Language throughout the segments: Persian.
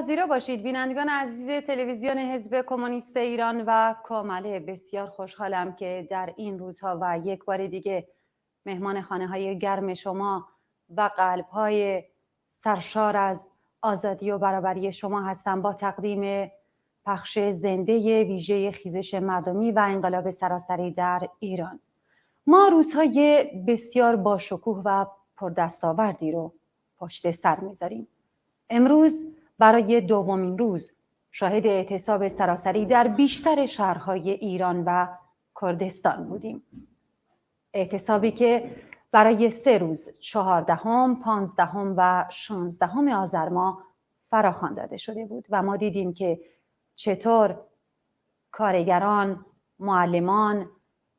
پذیرا باشید بینندگان عزیز تلویزیون حزب کمونیست ایران و کامله. بسیار خوشحالم که در این روزها و یک بار دیگه مهمان خانه‌های گرم شما و قلب‌های سرشار از آزادی و برابری شما هستم با تقدیم پخش زنده ویژه خیزش مردمی و انقلاب سراسری در ایران. ما روزهای بسیار باشکوه و پردستاوردی رو پشت سر میذاریم. امروز برای دومین روز شاهد اعتصاب سراسری در بیشتر شهرهای ایران و کردستان بودیم. اعتصابی که برای 3 روز 14، 15 و 16 آذر ماه فراخوان داده شده بود و ما دیدیم که چطور کارگران، معلمان،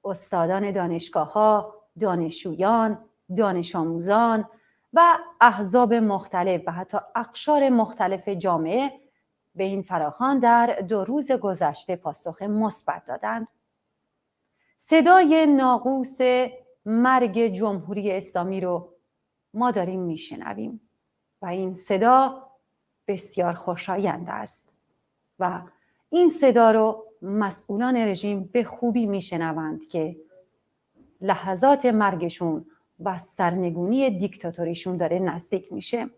استادان دانشگاه‌ها، دانشجویان، دانش آموزان و احزاب مختلف و حتی اقشار مختلف جامعه به این فراخوان در 2 روز گذشته پاسخ مثبت دادند. صدای ناقوس مرگ جمهوری اسلامی رو ما داریم میشنویم و این صدا بسیار خوشایند است و این صدا رو مسئولان رژیم به خوبی میشنوند که لحظات مرگشون و سرنگونی دیکتاتوریشون داره نزدیک میشه.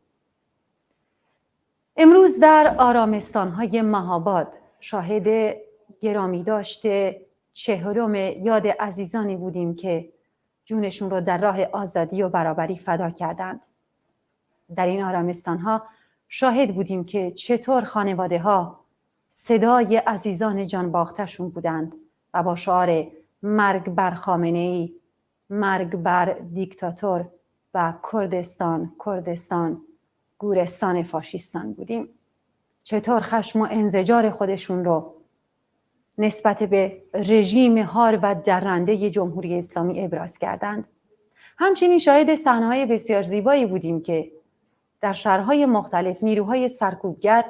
امروز در آرامستان‌های مهاباد شاهد گرامی داشته 40 یاد عزیزانی بودیم که جونشون رو در راه آزادی و برابری فدا کردند. در این آرامستان‌ها شاهد بودیم که چطور خانواده‌ها صدای عزیزان جان باختشون بودند و با شعار مرگ بر خامنه‌ای، مرگ بر دیکتاتور و کردستان، کردستان، گورستان فاشیستان بودیم. چطور خشم و انزجار خودشون رو نسبت به رژیم هار و درنده جمهوری اسلامی ابراز کردند. همچنین شاهد صحنه‌های بسیار زیبایی بودیم که در شهرهای مختلف نیروهای سرکوبگر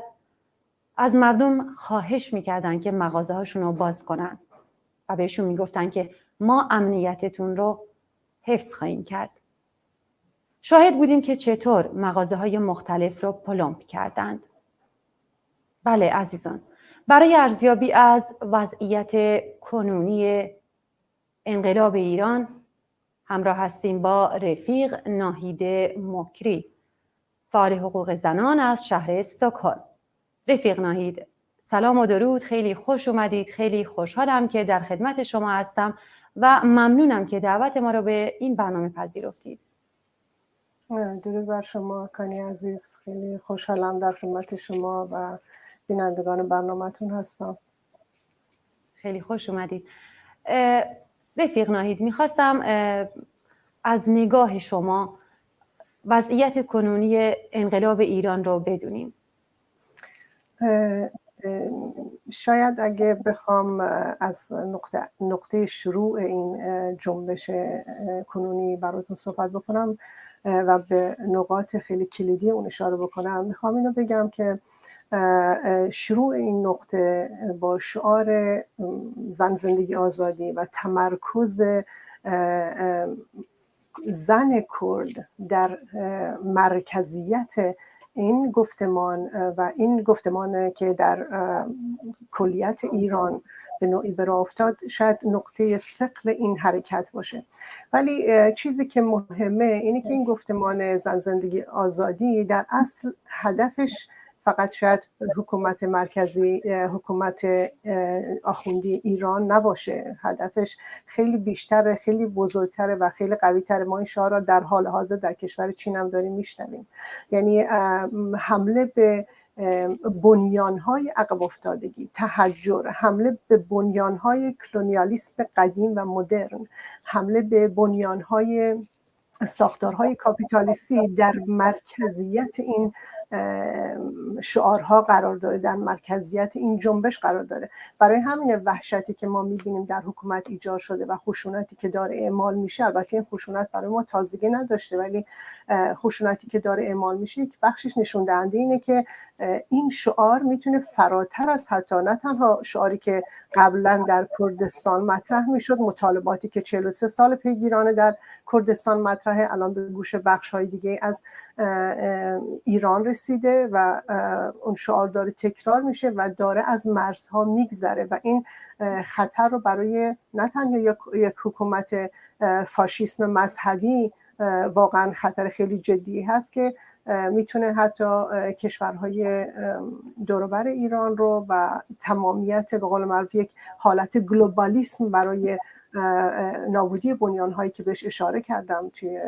از مردم خواهش می‌کردند که مغازه‌هاشون رو باز کنن و بهشون میگفتن که ما امنیتتون رو حفظ خواهیم کرد. شاهد بودیم که چطور مغازه‌های مختلف رو پلمپ کردند. بله عزیزان، برای ارزیابی از وضعیت کنونی انقلاب ایران همراه هستیم با رفیق ناهید مکری، فعال حقوق زنان از شهر استکهلم. رفیق ناهید، سلام و درود، خیلی خوش اومدید. خیلی خوشحالم که در خدمت شما هستم و ممنونم که دعوت ما رو به این برنامه پذیرفتید. درود بر شما کانی عزیز، خیلی خوشحالم در خدمت شما و بینندگان برنامه‌تون هستم. خیلی خوش اومدید. رفیق ناهید، میخواستم از نگاه شما وضعیت کنونی انقلاب ایران رو بدونیم. شاید اگه بخوام از نقطه شروع این جنبش کنونی براتون صحبت بکنم و به نقاط خیلی کلیدی اون اشاره بکنم، میخوام اینو بگم که شروع این نقطه با شعار زن زندگی آزادی و تمرکز زن کرد در مرکزیت این گفتمان و این گفتمان که در کلیت ایران به نوعی به راه افتاد شاید نقطه ثقل این حرکت باشه. ولی چیزی که مهمه اینه که این گفتمان زن زندگی آزادی در اصل هدفش فقط شاید حکومت مرکزی، حکومت آخوندی ایران نباشه. هدفش خیلی بیشتره، خیلی بزرگتره و خیلی قوی‌تره. ما این شعار را در حال حاضر در کشور چین هم داریم میشنویم. یعنی حمله به بنیان‌های عقب افتادگی، تحجر، حمله به بنیان‌های کلونیالیسم قدیم و مدرن، حمله به بنیان‌های ساختارهای کاپیتالیستی در مرکزیت این شعارها قرار داره، در مرکزیت این جنبش قرار داره. برای همین وحشتی که ما میبینیم در حکومت ایجاد شده و خشونتی که داره اعمال میشه، البته این خشونت برای ما تازگی نداشته، ولی خشونتی که داره اعمال میشه یک بخشش نشون دهنده اینه که این شعار میتونه فراتر از حتی نه تنها شعاری که قبلا در کردستان مطرح میشد، مطالباتی که 43 سال پیگیرانه در کردستان مطرحه، الان به گوش بخش‌های دیگه از ایران رسیده و اون شعار داره تکرار میشه و داره از مرزها میگذره و این خطر رو برای نه تنها یک حکومت فاشیسم مذهبی واقعا خطر خیلی جدی هست که میتونه حتی کشورهای دوروبر ایران رو و تمامیت به قول معروف یک حالت گلوبالیسم برای نابودی بنیان‌هایی که بهش اشاره کردم توی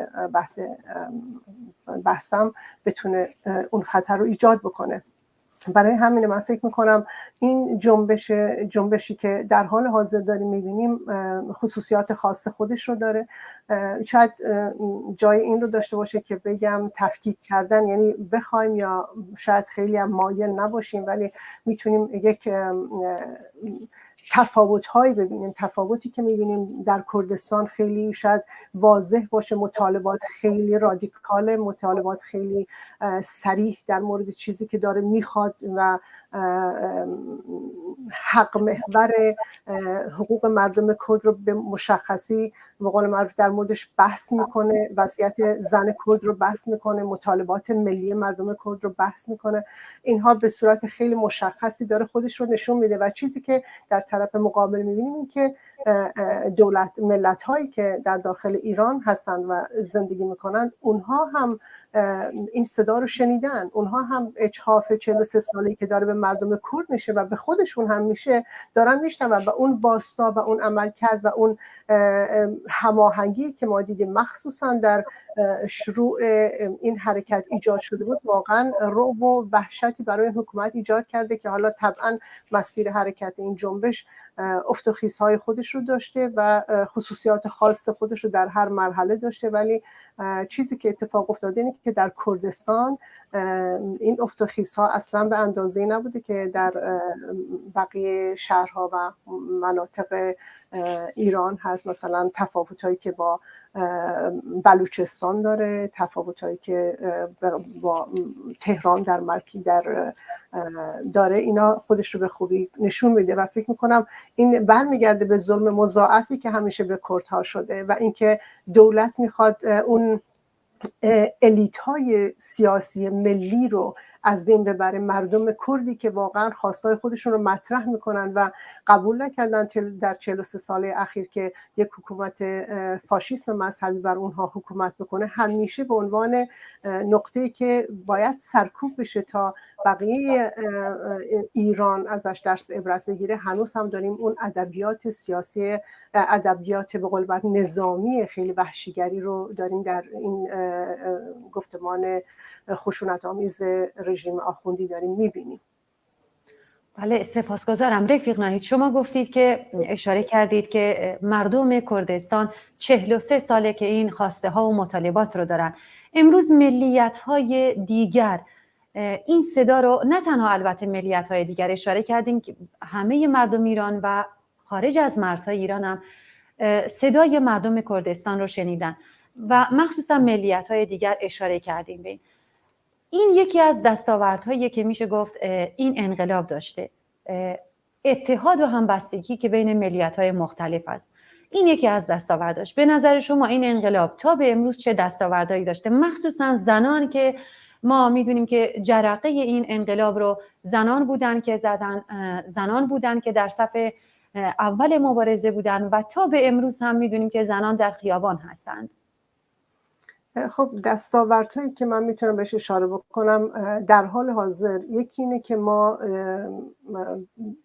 بحثم بتونه اون خطر رو ایجاد بکنه. برای همین من فکر میکنم این جنبشی که در حال حاضر داریم میبینیم خصوصیات خاص خودش رو داره. شاید جای این رو داشته باشه که بگم تفکیک کردن، یعنی بخوایم یا شاید خیلی هم مایل نباشیم ولی میتونیم یک تفاوت‌هایی ببینیم. تفاوتی که می‌بینیم در کردستان خیلی شاید واضح باشه، مطالبات خیلی رادیکال، مطالبات خیلی صریح در مورد چیزی که داره میخواد و حق محور حقوق مردم کرد رو به مشخصی به قول معروف در موردش بحث میکنه، وضعیت زن کرد رو بحث میکنه، مطالبات ملی مردم کرد رو بحث میکنه. اینها به صورت خیلی مشخصی داره خودش رو نشون میده و چیزی که در طرف مقابل میبینیم این که ملت هایی که در داخل ایران هستند و زندگی میکنن اونها هم این صدا رو شنیدن، اونها هم اجحاف 43 ساله‌ای که داره به مردم کرد میشه و به خودشون هم میشه دارن میشنون و اون باستا و اون عمل کرد و اون هماهنگی که ما دیدیم مخصوصا در شروع این حرکت ایجاد شده بود واقعا رعب و وحشتی برای حکومت ایجاد کرده که حالا طبعا مسیر حرکت این جنبش افت و خیزهای خودش رو داشته و خصوصیات خاص خودش رو در هر مرحله داشته، ولی چیزی که اتفاق افتاده اینه که در کردستان این افت و خیزها اصلا به اندازه نبوده که در بقیه شهرها و مناطق ایران هست. مثلا تفاوتایی که با بلوچستان داره، تفاوتایی که با تهران در داره، اینا خودش رو به خوبی نشون میده و فکر میکنم این برمیگرده به ظلم مضاعفی که همیشه به کردها شده و اینکه دولت میخواد اون الیت های سیاسی ملی رو از بین ببره. مردم کردی که واقعا خواستای خودشون رو مطرح میکنن و قبول نکردن در 43 سال اخیر که یک حکومت فاشیسم مذهبی بر اونها حکومت بکنه، همیشه به عنوان نقطه‌ای که باید سرکوب بشه تا بقیه ایران ازش درس عبرت بگیره، هنوز هم داریم اون ادبیات سیاسی، ادبیات به قول معروف نظامی خیلی وحشیگری رو داریم در این گفتمان خشونت‌آمیز رژیم آخوندی داریم می‌بینیم. بله، سپاسگزارم. رفیق ناهید، شما گفتید که اشاره کردید که مردم کردستان 43 ساله که این خواسته ها و مطالبات رو دارن. امروز ملیت های دیگر این صدا رو، نه تنها البته ملیت های دیگر، اشاره کردیم که همه مردم ایران و خارج از مرزهای ایران هم صدای مردم کردستان رو شنیدن و مخصوصا ملیت های دیگر اشاره کردیم به این یکی از دستاوردهایی که میشه گفت این انقلاب داشته، اتحاد و همبستگی که بین ملیت‌های مختلف است. این یکی از دستاورداش. به نظر شما این انقلاب تا به امروز چه دستاوردهایی داشته؟ مخصوصا زنان که ما میدونیم که جرقه این انقلاب رو زنان بودن که زدن، زنان بودن که در صف اول مبارزه بودن و تا به امروز هم میدونیم که زنان در خیابان هستند. خب دستاوردهایی که من میتونم بهش اشاره بکنم در حال حاضر یکی اینه که ما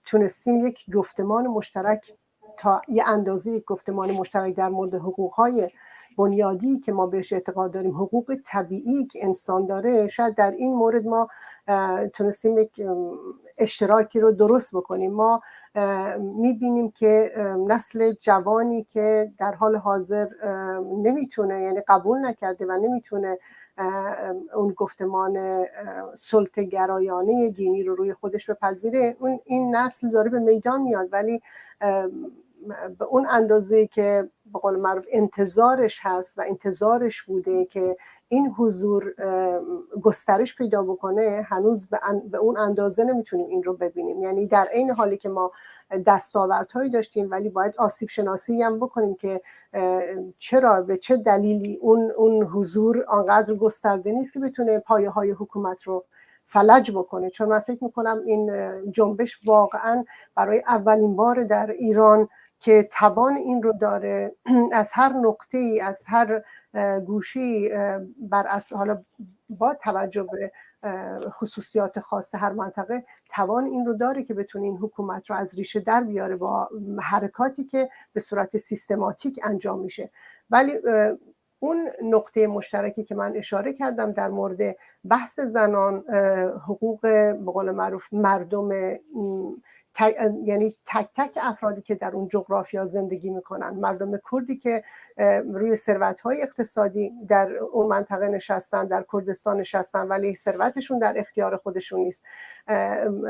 تونستیم یک گفتمان مشترک، تا یه اندازه یک گفتمان مشترک در مورد حقوقهای بنیادی که ما بهش اعتقاد داریم، حقوق طبیعی که انسان داره، شاید در این مورد ما تونستیم یک اشتراکی رو درست بکنیم. ما میبینیم که نسل جوانی که در حال حاضر نمیتونه، یعنی قبول نکرده و نمیتونه اون گفتمان سلطه گرایانه دینی رو روی خودش بپذیره، این نسل داره به میدان میاد، ولی به اون اندازه که به قول معروف انتظارش هست و انتظارش بوده که این حضور گسترش پیدا بکنه، هنوز به اون اندازه نمیتونیم این رو ببینیم. یعنی در این حالی که ما دستاوردهایی داشتیم، ولی باید آسیب شناسی هم بکنیم که چرا، به چه دلیلی اون حضور آنقدر گسترده نیست که بتونه پایه های حکومت رو فلج بکنه. چون من فکر میکنم این جنبش واقعا برای اولین بار در ایران که توان این رو داره از هر نقطه‌ای، از هر گوشه‌ای، حالا با توجه به خصوصیات خاص هر منطقه، توان این رو داره که بتونه این حکومت رو از ریشه در بیاره با حرکاتی که به صورت سیستماتیک انجام میشه. ولی اون نقطه مشترکی که من اشاره کردم در مورد بحث زنان، حقوق به قول معروف مردم، یعنی تک تک افرادی که در اون جغرافیا زندگی میکنن، مردم کردی که روی ثروت‌های اقتصادی در اون منطقه نشستن، در کردستان نشستن، ولی ثروتشون در اختیار خودشون نیست،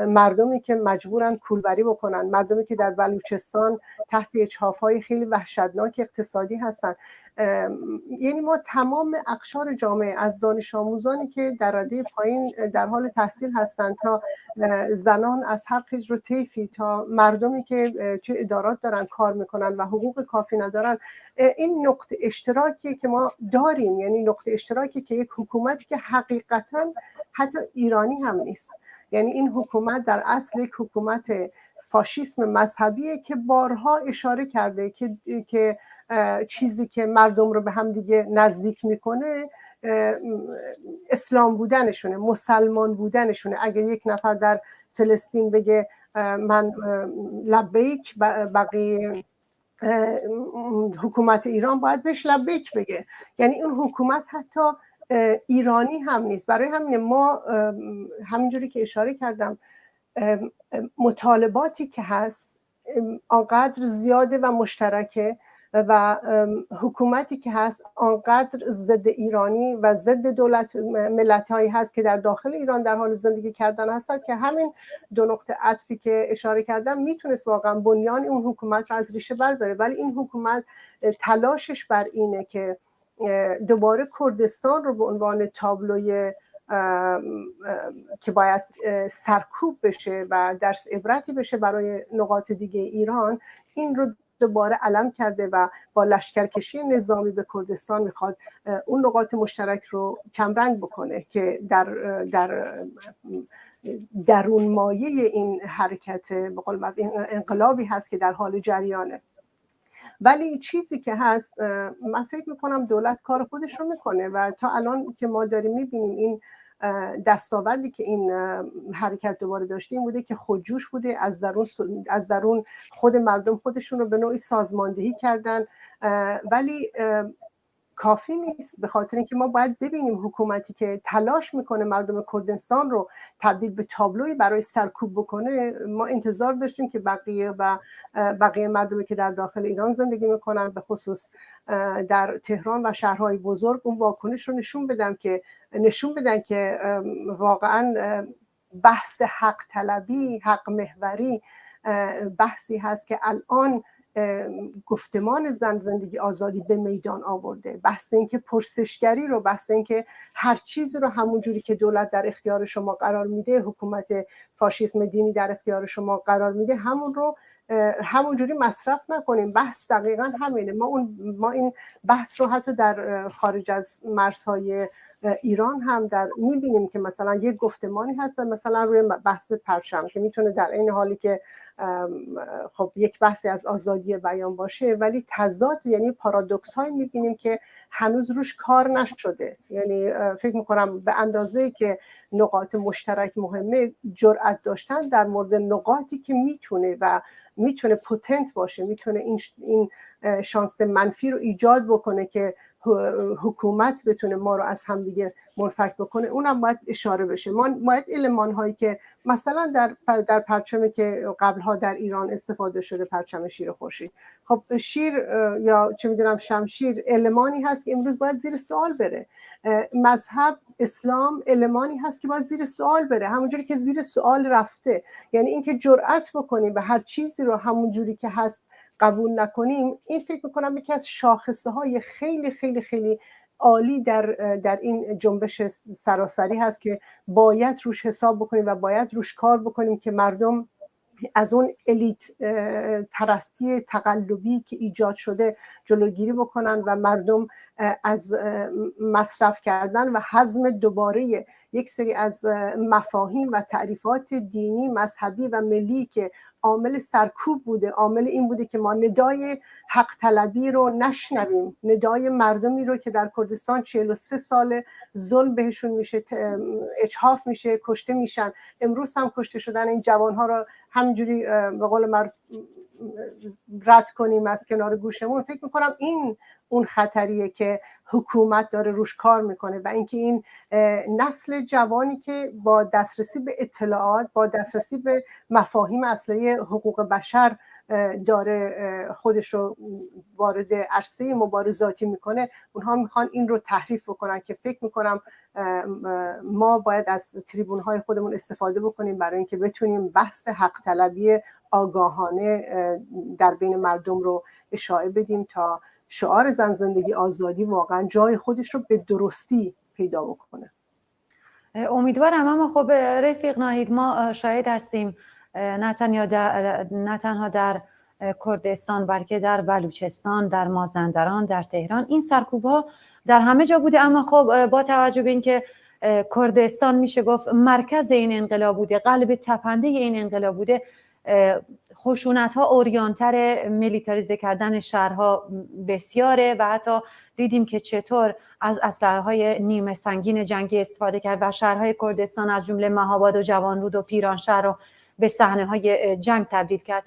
مردمی که مجبورن کولبری بکنن، مردمی که در بلوچستان تحت اجحاف‌های خیلی وحشتناک اقتصادی هستن. یعنی ما تمام اقشار جامعه، از دانش آموزانی که در رده پایین در حال تحصیل هستن تا زنان از هر قشر و طیفی، تا مردمی که توی ادارات دارن کار میکنن و حقوق کافی ندارن، این نقطه اشتراکی که ما داریم، یعنی نقطه اشتراکی که یک حکومتی که حقیقتا حتی ایرانی هم نیست، یعنی این حکومت در اصل یک حکومت فاشیسم مذهبیه که بارها اشاره کرده که چیزی که مردم رو به هم دیگه نزدیک میکنه اسلام بودنشونه، مسلمان بودنشونه. اگر یک نفر در فلسطین بگه من لبیک، بقیه حکومت ایران باید بهش لبیک بگه. یعنی اون حکومت حتی ایرانی هم نیست. برای همین ما همینجوری که اشاره کردم، مطالباتی که هست آنقدر زیاده و مشترکه و حکومتی که هست آنقدر ضد ایرانی و ضد دولت ملت‌هایی هست که در داخل ایران در حال زندگی کردن هستند که همین دو نقطه عطفی که اشاره کردم میتونست واقعا بنیان اون حکومت رو از ریشه برداره. ولی این حکومت تلاشش بر اینه که دوباره کردستان رو به عنوان تابلوی که باید سرکوب بشه و درس عبرتی بشه برای نقاط دیگه ایران، این رو دوباره علم کرده و با لشکرکشی نظامی به کردستان میخواد اون نقاط مشترک رو کمرنگ بکنه که در درون مایه این حرکت به قول معروف انقلابی هست که در حال جریانه. ولی چیزی که هست، من فکر میکنم دولت کار خودش رو میکنه و تا الان که ما داریم میبینیم این دستاوردی که این حرکت دوباره داشته این بوده که خودجوش بوده، از درون خود مردم خودشون رو به نوعی سازماندهی کردن، ولی کافی نیست، به خاطر اینکه ما باید ببینیم حکومتی که تلاش میکنه مردم کردستان رو تبدیل به تابلوی برای سرکوب بکنه. ما انتظار داشتیم که بقیه مردمی که در داخل ایران زندگی میکنن، به خصوص در تهران و شهرهای بزرگ، اون واکنش رو نشون بدن که واقعا بحث حق طلبی، حق محوری بحثی هست که الان گفتمان زن زندگی آزادی به میدان آورده. بحث این که پرسشگری رو، بحث این که هر چیزی رو همون جوری که دولت در اختیار شما قرار میده، حکومت فاشیسم دینی در اختیار شما قرار میده، همون رو همون جوری مصرف نکنیم. بحث دقیقاً همینه. ما این بحث رو حتی در خارج از مرزهای ایران هم میبینیم که مثلا یک گفتمانی هست مثلا روی بحث پرچم که میتونه در این حالی که خب یک بحثی از آزادی بیان باشه، ولی تضاد، یعنی پارادوکس هایی میبینیم که هنوز روش کار نشده. یعنی فکر میکنم به اندازه‌ای که نقاط مشترک مهمه، جرأت داشتن در مورد نقاطی که میتونه پوتنت باشه، میتونه این شانس منفی رو ایجاد بکنه که حکومت بتونه ما رو از هم دیگه منفک بکنه، اونم باید اشاره بشه. ما باید علمان هایی که مثلا در پرچمی که قبلها در ایران استفاده شده، پرچم شیر خورشید، خب شیر یا چه میدونم شمشیر المانی هست که امروز باید زیر سوال بره. مذهب اسلام المانی هست که باید زیر سوال بره، همونجوری که زیر سوال رفته. یعنی اینکه جرأت بکنی به هر چیزی رو همونجوری که هست قبول نکنیم، این فکر میکنم یکی از شاخصه های خیلی خیلی خیلی عالی در این جنبش سراسری هست که باید روش حساب بکنیم و باید روش کار بکنیم که مردم از اون الیت پرستی تقلبی که ایجاد شده جلوگیری بکنن و مردم از مصرف کردن و هضم دوباره یک سری از مفاهیم و تعریفات دینی، مذهبی و ملی که عامل سرکوب بوده، عامل این بوده که ما ندای حق طلبی رو نشنویم، ندای مردمی رو که در کردستان 43 سال ظلم بهشون میشه، اجحاف میشه، کشته میشن. امروز هم کشته شدن این جوانها رو همینجوری به قول معروف رد کنیم از کنار گوشمون. فکر میکنم این اون خطریه که حکومت داره روش کار میکنه و اینکه این نسل جوانی که با دسترسی به اطلاعات، با دسترسی به مفاهیم اصلی حقوق بشر داره خودش رو وارد عرصه مبارزاتی میکنه، اونها میخوان این رو تحریف بکنن که فکر میکنم ما باید از تریبونهای خودمون استفاده بکنیم برای اینکه بتونیم بحث حق طلبی آگاهانه در بین مردم رو اشاعه بدیم تا شعار زن زندگی آزادی واقعا جای خودش رو به درستی پیدا بکنه. امیدوارم. اما خب رفیق ناهید، ما شاهد هستیم نه تنها در کردستان بلکه در بلوچستان، در مازندران، در تهران این سرکوب‌ها در همه جا بوده. اما خب با توجه به اینکه کردستان میشه گفت مرکز این انقلاب بوده، قلب تپنده این انقلاب بوده، خشونت‌ها اوریانتر میلیتاریزه کردن شهرها بسیاره و حتی دیدیم که چطور از اسلحه‌های نیمه سنگین جنگی استفاده کرد و شهرهای کردستان از جمله مهاباد و جوانرود و پیرانشهر رو به صحنه‌های جنگ تبدیل کرد.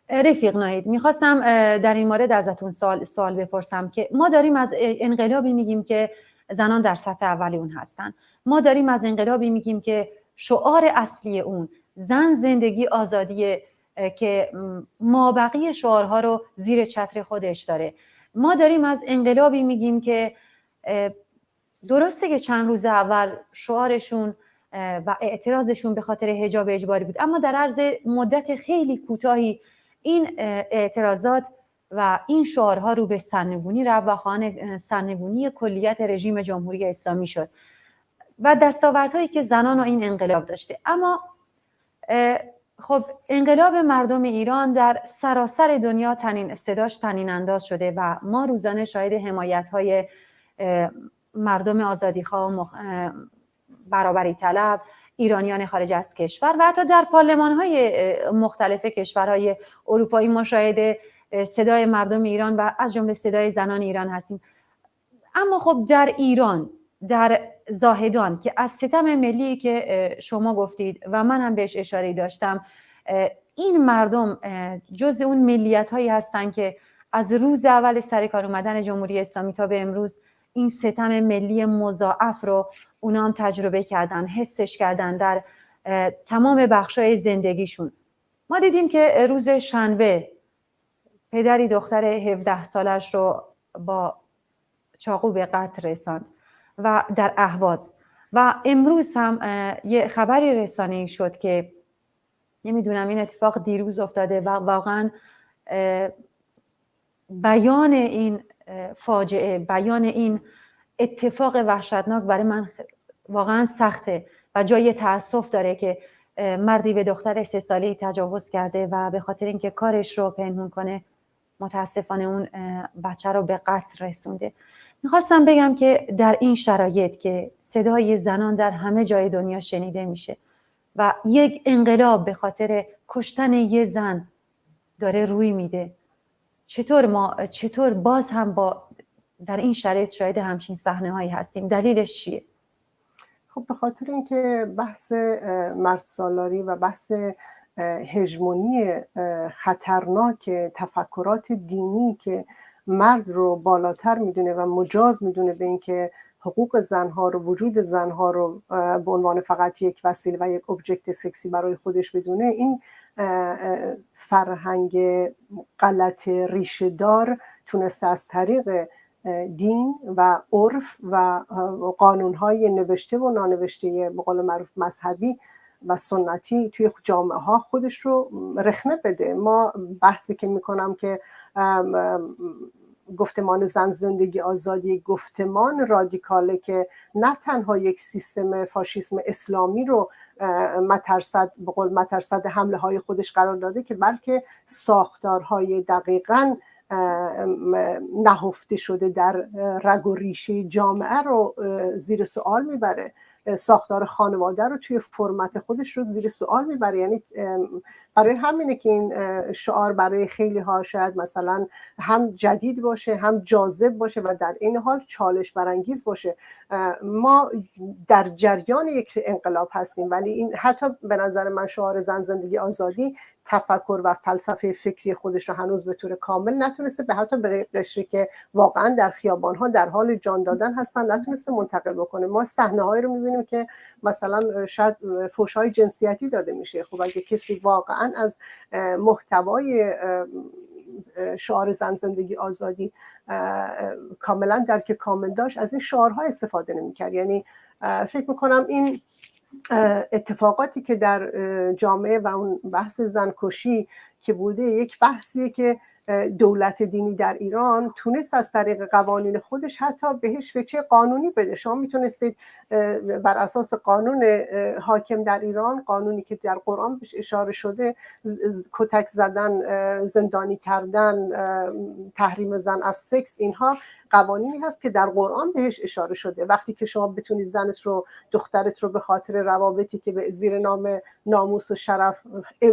رفیق ناهید، میخواستم در این مورد ازتون سوال بپرسم که ما داریم از انقلابی میگیم که زنان در صف اولی اون هستن، ما داریم از انقلابی میگیم که شعار اصلی اون زن زندگی آزادیه که مابقی شعارها رو زیر چتر خودش داره، ما داریم از انقلابی میگیم که درسته که چند روز اول شعارشون و اعتراضشون به خاطر حجاب اجباری بود، اما در عرض مدت خیلی کوتاهی این اعتراضات و این شعارها رو به سرنگونی رفت و خواهان سرنگونی کلیت رژیم جمهوری اسلامی شد و دستاوردهایی که زنان و این انقلاب داشته. اما خب انقلاب مردم ایران در سراسر دنیا صداش طنین انداز شده و ما روزانه شاهد حمایت‌های مردم آزادیخواه، برابری طلب، ایرانیان خارج از کشور و حتی در پارلمان‌های مختلف کشورهای اروپایی ما شاهد صدای مردم ایران و از جمله صدای زنان ایران هستیم. اما خب در ایران، در زاهدان که از ستم ملی که شما گفتید و من هم بهش اشاره داشتم، این مردم جز اون ملیت‌هایی هستن که از روز اول سر کار اومدن جمهوری اسلامی تا به امروز این ستم ملی مضاعف رو اونا هم تجربه کردن، حسش کردن در تمام بخشای زندگیشون. ما دیدیم که روز شنبه پدری دختر 17 سالش رو با چاقو به قتل رساند و در اهواز و امروز هم یه خبری رسانه‌ای شد که نمیدونم این اتفاق دیروز افتاده و واقعا بیان این فاجعه، بیان این اتفاق وحشتناک برای من واقعا سخته و جای تأسف داره که مردی به دختر 3 ساله‌ای تجاوز کرده و به خاطر اینکه کارش رو پنهون کنه متاسفانه اون بچه رو به قتل رسونده. میخواستم بگم که در این شرایط که صدای زنان در همه جای دنیا شنیده میشه و یک انقلاب به خاطر کشتن یه زن داره روی میده، چطور باز هم در این شرایط شاهد همچین صحنه‌هایی هستیم؟ دلیلش چیه؟ خب به خاطر اینکه بحث مردسالاری و بحث هژمونی خطرناک تفکرات دینی که مرد رو بالاتر میدونه و مجاز میدونه به اینکه حقوق زنها رو، وجود زنها رو به عنوان فقط یک وسیله و یک ابجکت سکسی برای خودش بدونه، این فرهنگ غلط ریشه دار تونسته از طریق دین و عرف و قانونهای نوشته و نانوشته به قول معروف مذهبی و سنتی توی جامعه ها خودش رو رخنه بده. ما بحثی که میکنم که گفتمان زن زندگی آزادی گفتمان رادیکاله که نه تنها یک سیستم فاشیسم اسلامی رو به قول مترصد حمله های خودش قرار داده، که بلکه ساختارهای دقیقاً نهفته شده در رگ و ریشه جامعه رو زیر سوال میبره. ساختار خانواده رو توی فرمت خودش رو زیر سوال میبره. یعنی برای همینه که این شعار برای خیلی ها شاید مثلا هم جدید باشه، هم جاذب باشه و در این حال چالش برانگیز باشه. ما در جریان یک انقلاب هستیم، ولی این حتی به نظر من شعار زن زندگی آزادی تفکر و فلسفه فکری خودش رو هنوز به طور کامل نتونسته، به حتی به قشری که واقعا در خیابان‌ها در حال جان دادن هستن نتونسته منتقل بکنه. ما صحنه‌هایی رو می‌بینیم که مثلا شاید فحش‌های جنسیتی داده میشه. خب اگه کسی واقعا از محتوای شعار زن زندگی آزادی کاملا درک کامل داشت، از این شعارها استفاده نمی‌کرد. یعنی فکر می‌کنم این اتفاقاتی که در جامعه و اون بحث زنکشی که بوده، یک بحثیه که دولت دینی در ایران تونست از طریق قوانین خودش حتی بهش وجه قانونی بده. شما میتونستید بر اساس قانون حاکم در ایران، قانونی که در قرآن بهش اشاره شده، کتک زدن، زندانی کردن، تحریم زن از سکس، اینها قوانینی هست که در قرآن بهش اشاره شده. وقتی که شما بتونید زنت رو، دخترت رو به خاطر روابطی که به زیر نام ناموس و شرف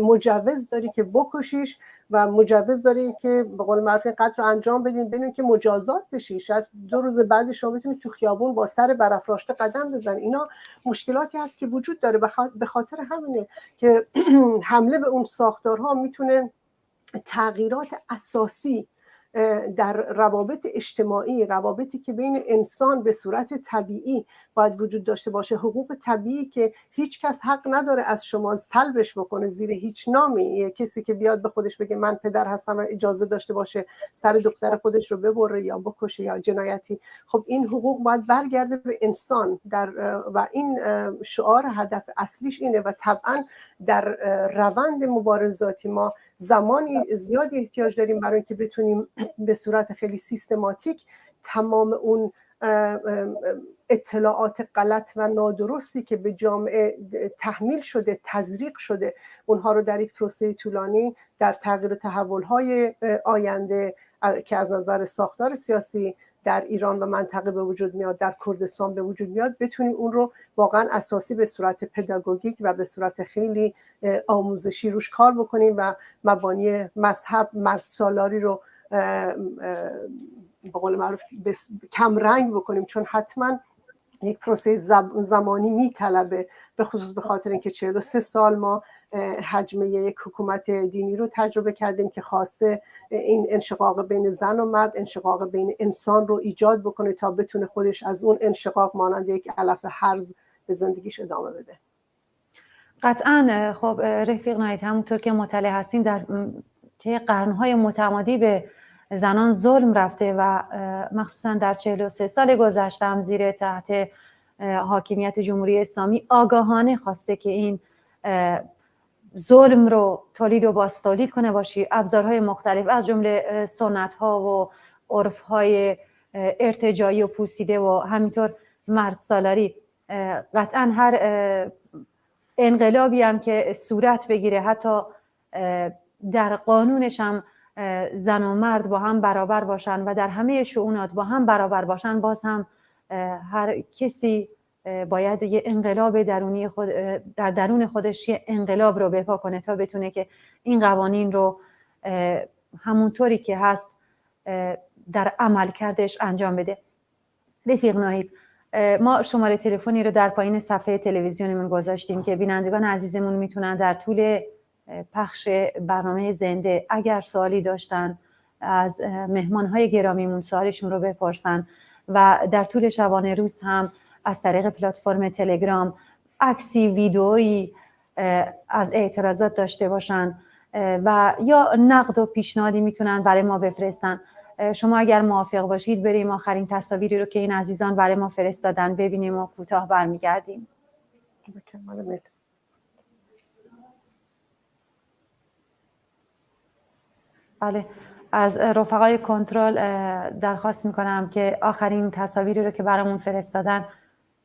مجوز داری که بکشیش و مجوز داری که به قول معروف قتل رو انجام بدین بدون که مجازات بشی، شاید 2 روز بعد شما بتونید تو خیابون با سر برافراشته قدم بزنید. اینا مشکلاتی هست که وجود داره. به خاطر همینه که حمله به اون ساختارها میتونه تغییرات اساسی در روابط اجتماعی، روابطی که بین انسان به صورت طبیعی باید وجود داشته باشه، حقوق طبیعی که هیچ کس حق نداره از شما سلبش بکنه زیر هیچ نامی. کسی که بیاد به خودش بگه من پدر هستم و اجازه داشته باشه سر دختر خودش رو ببره یا بکشه یا جنایتی، خب این حقوق باید برگرده به انسان. و این شعار هدف اصلیش اینه. و طبعا در روند مبارزاتی ما زمانی زیادی احتیاج داریم برای اینکه بتونیم به صورت خیلی سیستماتیک تمام اون اطلاعات غلط و نادرستی که به جامعه تحمیل شده، تزریق شده، اونها رو در یک پروسه طولانی در تغییر و تحول‌های آینده که از نظر ساختار سیاسی در ایران و منطقه به وجود میاد، در کردستان به وجود میاد، بتونیم اون رو واقعا اساسی به صورت پداگوژیک و به صورت خیلی آموزشی روش کار بکنیم و مبانی مذهب مردسالاری رو به قول معروف کم رنگ بکنیم، چون حتما یک پروسه زمانی میطلبه، به خصوص به خاطر اینکه 43 سال ما حجمه یک حکومت دینی رو تجربه کردیم که خواسته این انشقاق بین زن و مرد، انشقاق بین انسان رو ایجاد بکنه تا بتونه خودش از اون انشقاق مانند یک علف هرز به زندگیش ادامه بده. قطعا. خب رفیق نایت، همونطور که مطلع هستین در که قرنهای متمادی به زنان ظلم رفته و مخصوصا در 43 سال گذشته هم زیر تحت حاکمیت جمهوری اسلامی آگاهانه خواسته که این ظلم رو تولید و باستولید کنه باشی. ابزارهای مختلف از جمله سنت‌ها و عرف‌های ارتجاعی و پوسیده و همینطور مردسالاری. قطعا هر انقلابی هم که صورت بگیره، حتی در قانونش هم زن و مرد با هم برابر باشن و در همه شؤونات با هم برابر باشن، باز هم هر کسی باید یه انقلاب درونی در درون خودش یه انقلاب رو بپا کنه تا بتونه که این قوانین رو همونطوری که هست در عمل کردش انجام بده. رفیق ناهید، ما شماره تلفنی رو در پایین صفحه تلویزیونمون گذاشتیم که بینندگان عزیزمون میتونن در طول پخش برنامه زنده اگر سوالی داشتن از مهمانهای گرامیمون سوالشون رو بپرسن و در طول شبانه روز هم از طریق پلتفرم تلگرام عکسی، ویدئویی از اعتراضات داشته باشن و یا نقد و پیشنهادی میتونن برای ما بفرستن. شما اگر موافق باشید بریم آخرین تصاویری رو که این عزیزان برای ما فرستادن ببینیم و کوتاه برمیگردیم. بله، از رفقای کنترل درخواست میکنم که آخرین تصاویری رو که برامون فرستادن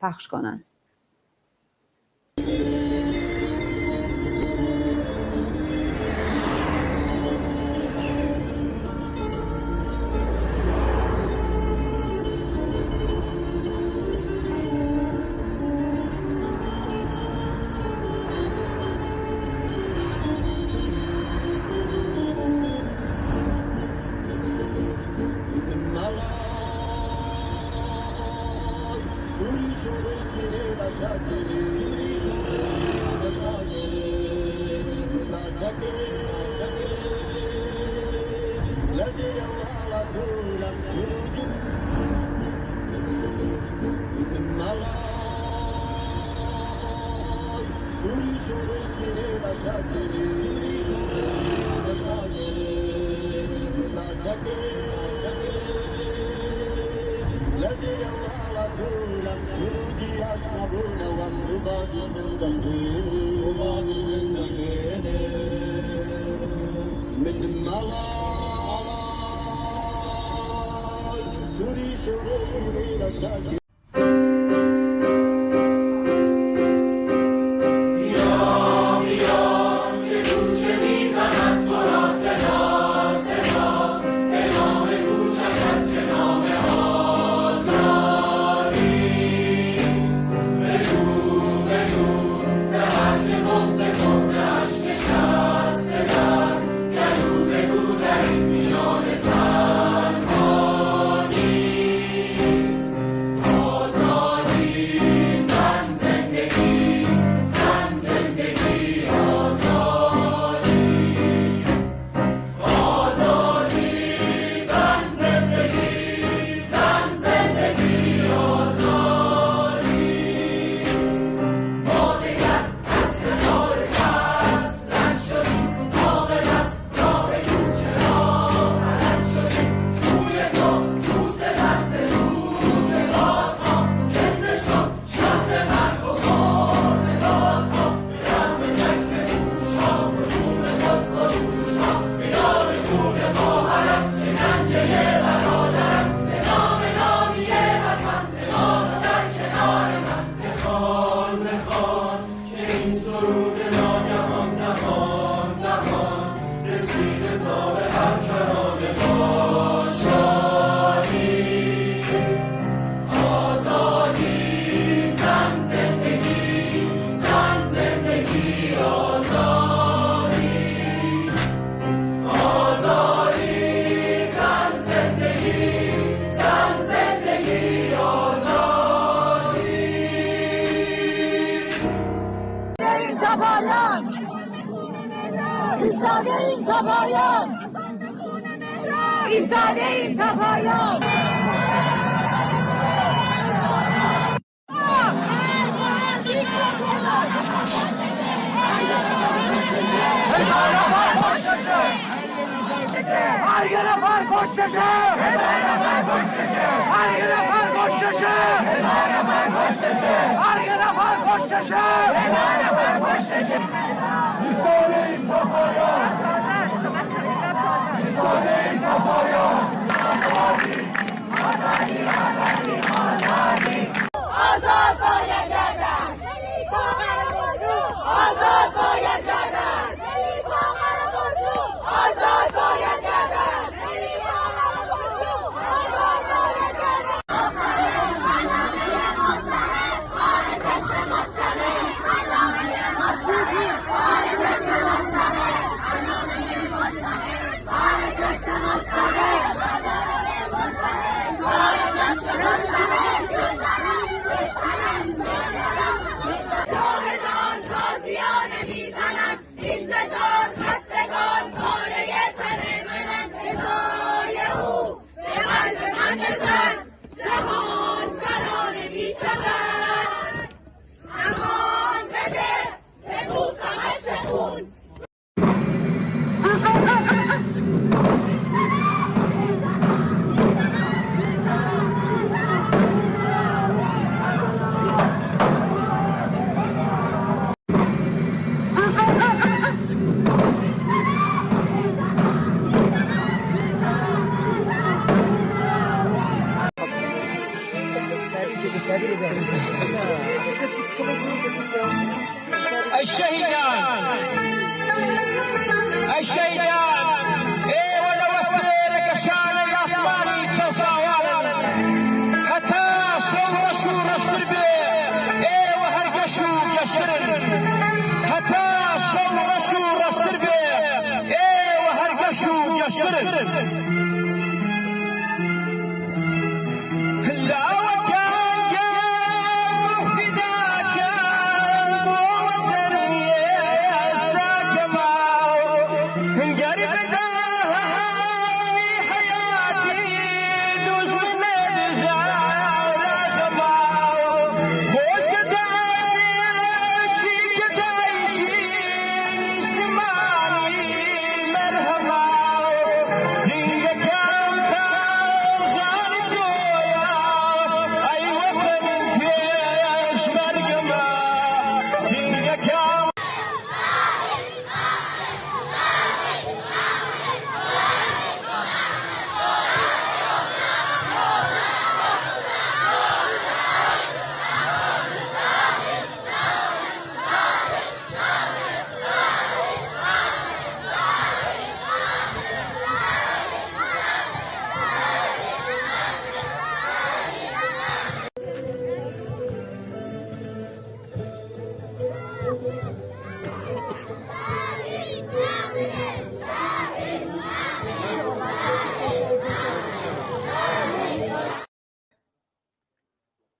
پخش کنن. ای شهیدان ای شهیدان ای ولا وستر کشان آسمانی سوساوارن حتی شو رشتر به ای و هرگشو گشترن حتی شو رشتر به ای و هرگشو گشترن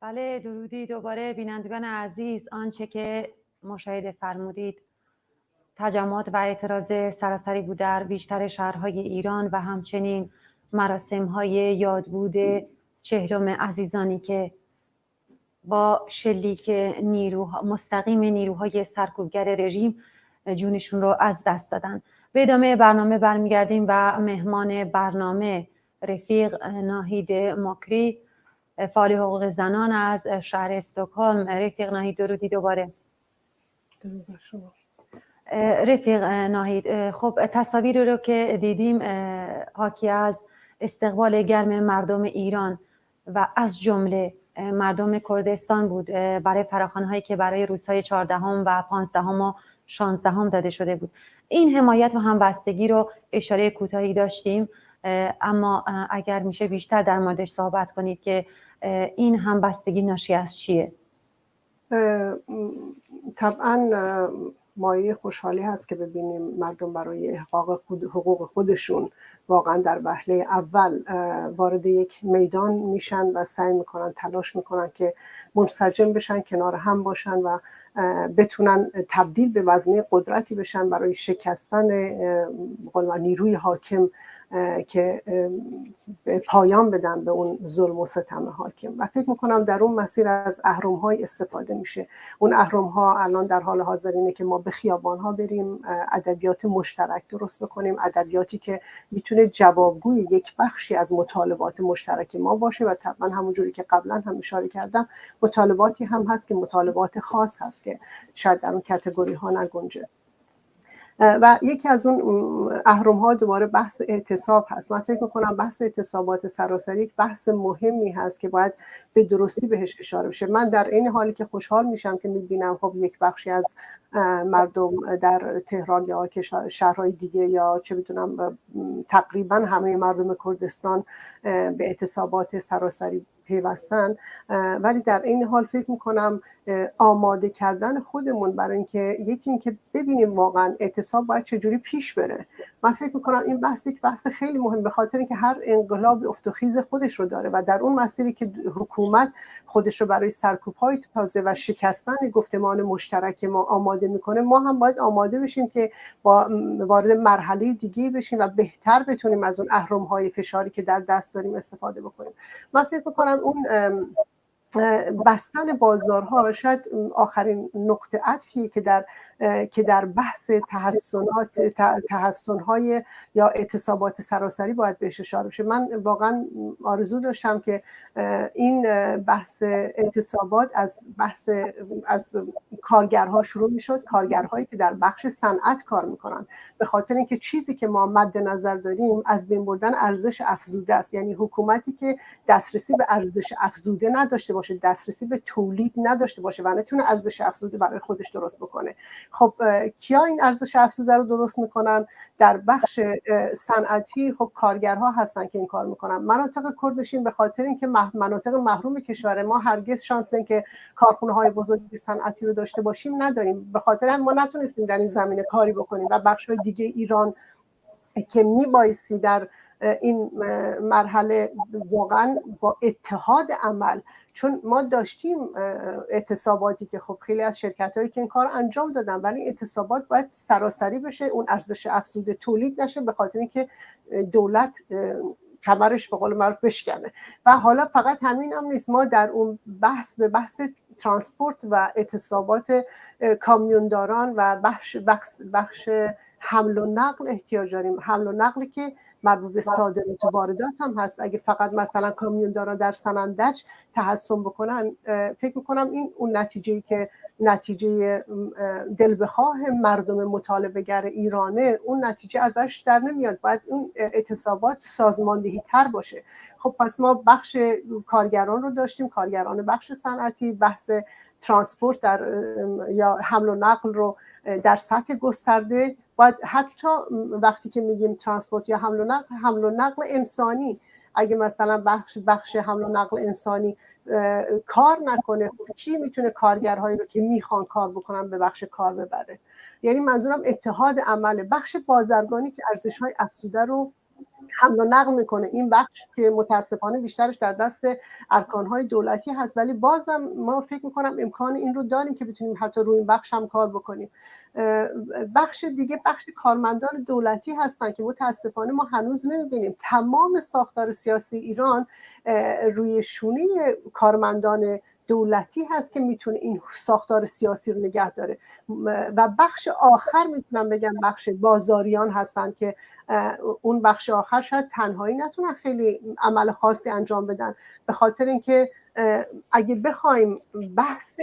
بله، درودی دوباره بینندگان عزیز. آنچه که مشاهده فرمودید تجمعات و اعتراض سراسری بود در بیشتر شهرهای ایران و همچنین مراسم‌های یادبود 40 عزیزانی که با شلیک مستقیم نیروهای سرکوبگر رژیم جونشون رو از دست دادن. به ادامه برنامه برمیگردیم و مهمان برنامه رفیق ناهید مکری، فعال حقوق زنان از شهر استکهلم. رفیق ناهید، درودی دوباره. درود بر شما. رفیق ناهید، خب تصاویر رو که دیدیم حاکی از استقبال گرم مردم ایران و از جمله مردم کردستان بود برای فراخوان‌هایی که برای روزهای 14 و 15 و 16 داده شده بود. این حمایت و همبستگی رو اشاره کوتاهی داشتیم، اما اگر میشه بیشتر در موردش صحبت کنید که این همبستگی ناشی از چیه؟ طبعا مایه خوشحالی هست که ببینیم مردم برای احقاق حقوق خودشون واقعا در وهله اول وارد یک میدان میشن و سعی میکنن، تلاش میکنن که منسجم بشن، کنار هم باشن و بتونن تبدیل به وزنه قدرتی بشن برای شکستن نیروی حاکم که پایان بدن به اون ظلم و ستم حاکم. و فکر میکنم در اون مسیر از اهرم‌های استفاده میشه. اون اهرم‌ها الان در حال حاضر اینه که ما به خیابان‌ها بریم، ادبیات مشترک درست بکنیم، ادبیاتی که میتونه جوابگوی یک بخشی از مطالبات مشترک ما باشه و طبعا همونجوری که قبلا هم اشاره کردم مطالباتی هم هست که مطالبات خاص هست که شاید در اون کاتگوری ها نگنجه. و یکی از اون اهرم‌ها دوباره بحث اعتصاب هست. من فکر می‌کنم بحث اعتصابات سراسری یک بحث مهمی هست که باید به درستی بهش اشاره بشه. من در این حالی که خوشحال میشم که می‌بینم خب یک بخشی از مردم در تهران یا شهرهای دیگه یا چه می‌دونم تقریبا همه مردم کردستان به اعتصابات سراسری پیوستن، ولی در این حال فکر میکنم آماده کردن خودمون برای اینکه یکی اینکه ببینیم واقعا اعتصاب باید چجوری پیش بره. من فکر میکنم این بحث یک بحث خیلی مهم، به خاطر اینکه هر انقلاب افت و خیز خودش رو داره و در اون مسیری که حکومت خودش رو برای سرکوب‌های تازه و شکستن گفتمان مشترک ما آماده میکنه، ما هم باید آماده بشیم که با وارد مرحله دیگه بشیم و بهتر بتونیم از اون اهرم‌های فشاری که در دست داریم استفاده بکنیم. من فکر میکنم اون بستن بازارها شاید آخرین نقطه عطفی که در بحث تحسن‌های یا اعتصابات سراسری باید بهش اشاره بشه. من واقعا آرزو داشتم که این بحث اعتصابات از کارگرها شروع میشد، کارگرهایی که در بخش صنعت کار میکنن، به خاطر اینکه چیزی که ما مد نظر داریم از بین بردن ارزش افزوده است. یعنی حکومتی که دسترسی به ارزش افزوده نداشته باشه، دسترسی به تولید نداشته باشه و نتونه ارزش افزوده برای خودش درست بکنه. خب کیا این ارزش افزوده رو درست میکنن؟ در بخش صنعتی خب کارگرها هستن که این کار میکنن. مناطق کردشین به خاطر اینکه مناطق محروم کشور ما هرگز شانس این که کارخونه های بزرگ صنعتی رو داشته باشیم نداریم، به خاطر هم ما نتونستیم در این زمینه کاری بکنیم و بخش های دیگه ایران که میبایستی در این مرحله واقعا با اتحاد عمل، چون ما داشتیم اعتصاباتی که خب خیلی از شرکت هایی که این کار انجام دادن، ولی اعتصابات باید سراسری بشه، اون ارزش افزوده تولید نشه، به خاطر اینکه دولت کمرش به قول معروف بشکنه. و حالا فقط همین هم نیست، ما در اون بحث ترانسپورت و اعتصابات کامیونداران و بخش حمل و نقل احتیاج داریم. حمل و نقلی که مربوط به صادرات و واردات هم هست. اگه فقط مثلا کامیوندارا در سنندج تحصن بکنن، فکر میکنم این اون نتیجه‌ای که نتیجه دل بخواه مردم مطالبه گر ایرانه، اون نتیجه ازش در نمیاد. باید اون اعتصابات سازماندهی تر باشه. خب پس ما بخش کارگران رو داشتیم، کارگران بخش صنعتی، بحث ترانسپورت یا حمل و نقل رو در سطح گسترده. باید حتی وقتی که میگیم ترانسپورت یا حمل و نقل انسانی، اگه مثلا بخش حمل و نقل انسانی کار نکنه، کی میتونه کارگرهایی رو که میخوان کار بکنن به بخش کار ببره؟ یعنی منظورم اتحاد عمله. بخش بازرگانی که ارزش‌های افزوده رو حمل و نقل میکنه، این بخش که متاسفانه بیشترش در دست ارکانهای دولتی هست، ولی بازم ما فکر میکنم امکان این رو داریم که بتونیم حتی روی این بخش هم کار بکنیم. بخش دیگه بخش کارمندان دولتی هستن که متاسفانه ما هنوز نمیبینیم. تمام ساختار سیاسی ایران روی شونه کارمندان دولتی هست که میتونه این ساختار سیاسی رو نگه داره. و بخش آخر میتونم بگم بخش بازاریان هستن که اون بخش آخر شاید تنهایی نتونن خیلی عمل خاصی انجام بدن، به خاطر اینکه اگه بخوایم بحث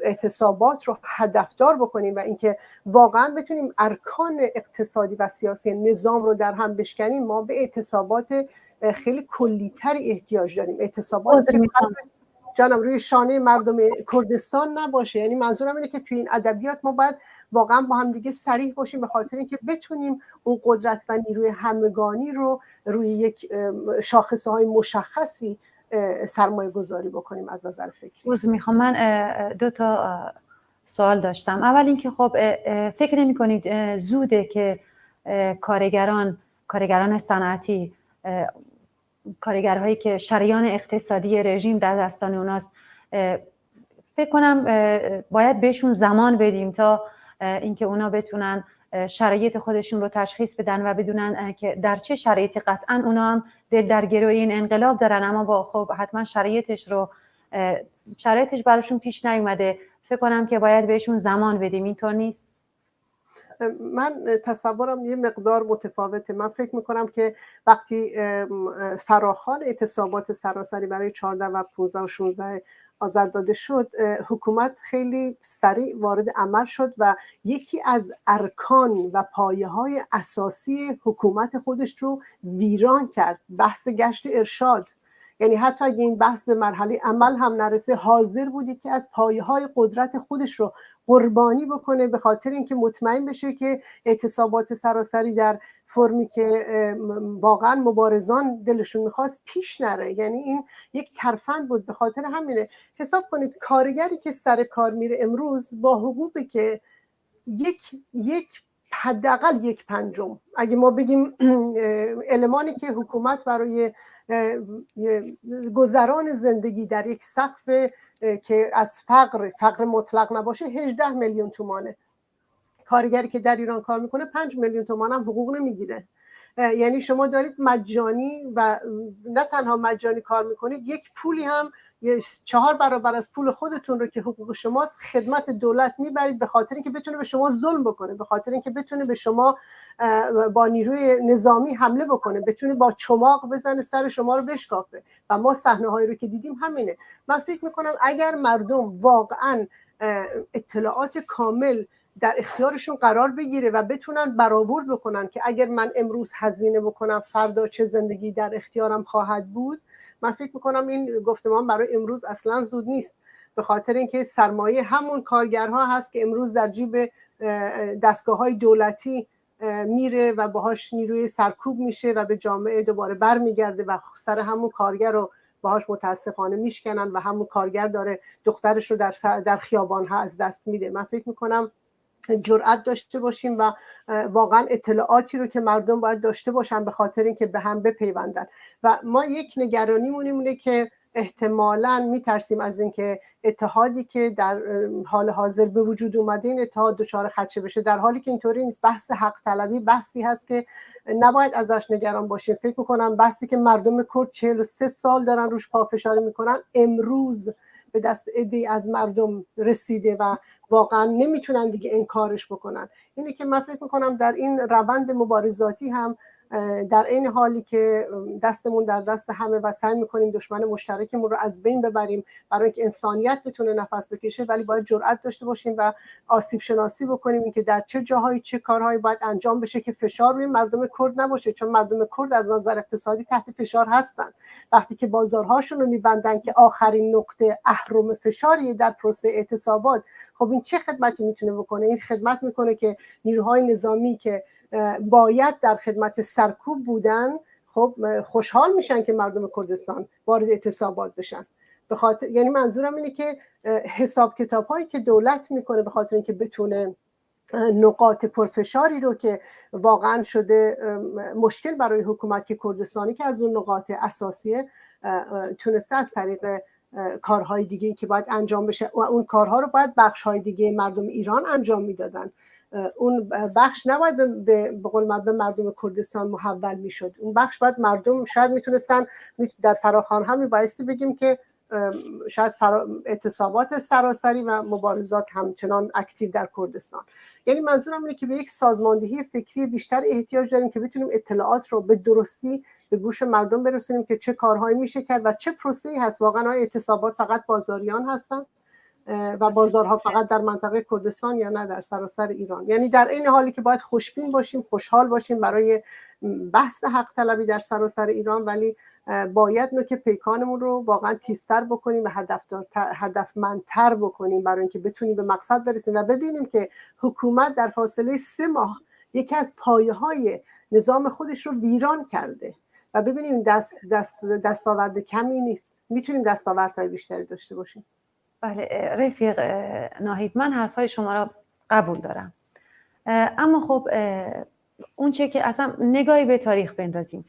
اعتصابات رو هدفدار بکنیم و اینکه واقعا بتونیم ارکان اقتصادی و سیاسی نظام رو در هم بشکنیم، ما به اعتصابات خیلی کلی‌تری احتیاج داریم. اعتصابات که جانم روی شانه مردم کردستان نباشه. یعنی منظورم اینه که توی این ادبیات ما باید واقعا با هم دیگه صریح باشیم، به خاطر اینکه بتونیم اون قدرت و نیروی همگانی رو روی یک شاخصه های مشخصی سرمایه گذاری بکنیم. از نظر فکری میخوام من 2 تا سوال داشتم. اول اینکه خب فکر نمی کنید زوده که کارگران صنعتی، کارگرهایی که شریان اقتصادی رژیم در دستان اوناست، فکر کنم باید بهشون زمان بدیم تا اینکه اونا بتونن شرایط خودشون رو تشخیص بدن و بدونن که در چه شرایطی. قطعا اونا هم دل در گروه این انقلاب دارن، اما با خب حتما شرایطش براشون پیش نیومده. فکر کنم که باید بهشون زمان بدیم. اینطور نیست؟ من تصورم یه مقدار متفاوته. من فکر میکنم که وقتی فراخوان اعتصابات سراسری برای 14 و 15 و 16 آذر داده شد، حکومت خیلی سریع وارد عمل شد و یکی از ارکان و پایه‌های اساسی حکومت خودش رو ویران کرد، بحث گشت ارشاد. یعنی حتی اگه این بحث به مرحله عمل هم نرسه، حاضر بودی که از پایه‌های قدرت خودش رو قربانی بکنه به خاطر اینکه مطمئن بشه که اعتصابات سراسری در فرمی که واقعا مبارزان دلشون میخواست پیش نره. یعنی این یک ترفند بود. به خاطر همینه حساب کنید کارگری که سر کار میره امروز با حقوقی که یک حداقل 1/5، اگه ما بگیم المانی که حکومت برای گذران زندگی در یک سقف که از فقر مطلق نباشه 18 میلیون تومانه، کارگری که در ایران کار میکنه 5 میلیون تومان هم حقوق نمیگیره. یعنی شما دارید مجانی و نه تنها مجانی کار میکنید، یک پولی هم 4 برابر از پول خودتون رو که حقوق شماست خدمت دولت میبرید، به خاطر اینکه بتونه به شما ظلم بکنه، به خاطر اینکه بتونه به شما با نیروی نظامی حمله بکنه، بتونه با چماق بزنه سر شما رو بشکافه. و ما صحنه هایی رو که دیدیم همینه. من فکر میکنم اگر مردم واقعا اطلاعات کامل در اختیارشون قرار بگیره و بتونن برآورد بکنن که اگر من امروز هزینه بکنم فردا چه زندگی در اختیارم خواهد بود. من فکر میکنم این گفتمان برای امروز اصلا زود نیست، به خاطر اینکه سرمایه همون کارگرها هست که امروز در جیب دستگاه‌های دولتی میره و باهاش نیروی سرکوب میشه و به جامعه دوباره برمیگرده و سر همون کارگر رو باهاش متاسفانه میشکنن و همون کارگر داره دخترش رو در خیابان‌ها از دست میده. من فکر میکنم جرأت داشته باشیم و واقعا اطلاعاتی رو که مردم باید داشته باشن به خاطر اینکه به هم بپیوندن. و ما یک نگرانیمون اینه که احتمالاً میترسیم از اینکه اتحادی که در حال حاضر به وجود اومده این اتحاد دچار خدشه بشه، در حالی که اینطوری نیست. بحث حق طلبی بحثی هست که نباید ازش نگران باشیم. فکر میکنم بحثی که مردم کرد 43 سال دارن روش پافشاری میکنن امروز به دست عده‌ای از مردم رسیده و واقعا نمیتونن دیگه انکارش بکنن. اینه که من فکر میکنم در این روند مبارزاتی هم در این حالی که دستمون در دست همه و سعی میکنیم دشمن مشترکمون رو از بین ببریم برای اینکه انسانیت بتونه نفس بکشه، ولی باید جرأت داشته باشیم و آسیب شناسی بکنیم اینکه در چه جاهایی چه کارهایی باید انجام بشه که فشار روی مردم کرد نباشه، چون مردم کرد از نظر اقتصادی تحت فشار هستن. وقتی که بازارهاشون رو میبندن که آخرین نقطه اهرم فشاریه در پروسه اعتصابات، خب این چه خدمتی میتونه بکنه؟ این خدمت میکنه که نیروهای نظامی که باید در خدمت سرکوب بودن خب خوشحال میشن که مردم کردستان وارد اعتصابات بشن. به خاطر یعنی منظورم اینه که حساب کتاب هایی که دولت میکنه به خاطر اینکه بتونه نقاط پرفشاری رو که واقعا شده مشکل برای حکومت که کردستانی که از اون نقاط اساسیه تونسته از طریق کارهای دیگه که باید انجام بشه و اون کارها رو باید بخش‌های دیگه مردم ایران انجام میدادن، اون بخش نباید به قول من به مردم کردستان محول میشد. اون بخش باید مردم شاید میتونستن در فراخوان هم میبایستی بگیم که شاید اعتصابات سراسری و مبارزات همچنان اکتیو در کردستان. یعنی منظورم اینه که به یک سازماندهی فکری بیشتر احتیاج داریم که بتونیم اطلاعات رو به درستی به گوش مردم برسونیم که چه کارهایی میشه کرد و چه پروسه‌ای هست. واقعا اعتصابات فقط بازاریان هستن و بازارها فقط در منطقه کردستان یا نه در سراسر ایران؟ یعنی در این حالی که باید خوشبین باشیم، خوشحال باشیم برای بحث حق طلبی در سراسر ایران، ولی باید نوک پیکانمون رو واقعا تیزتر بکنیم و هدفمندتر بکنیم برای اینکه بتونیم به مقصد برسیم و ببینیم که حکومت در فاصله 3 ماه یکی از پایه‌های نظام خودش رو ویران کرده و ببینیم دستاورد کمی نیست. میتونیم دستاوردهای بیشتری داشته باشیم. بله رفیق ناهید، من حرفای شما را قبول دارم، اما خب اون چه که اصلا نگاهی به تاریخ بندازیم،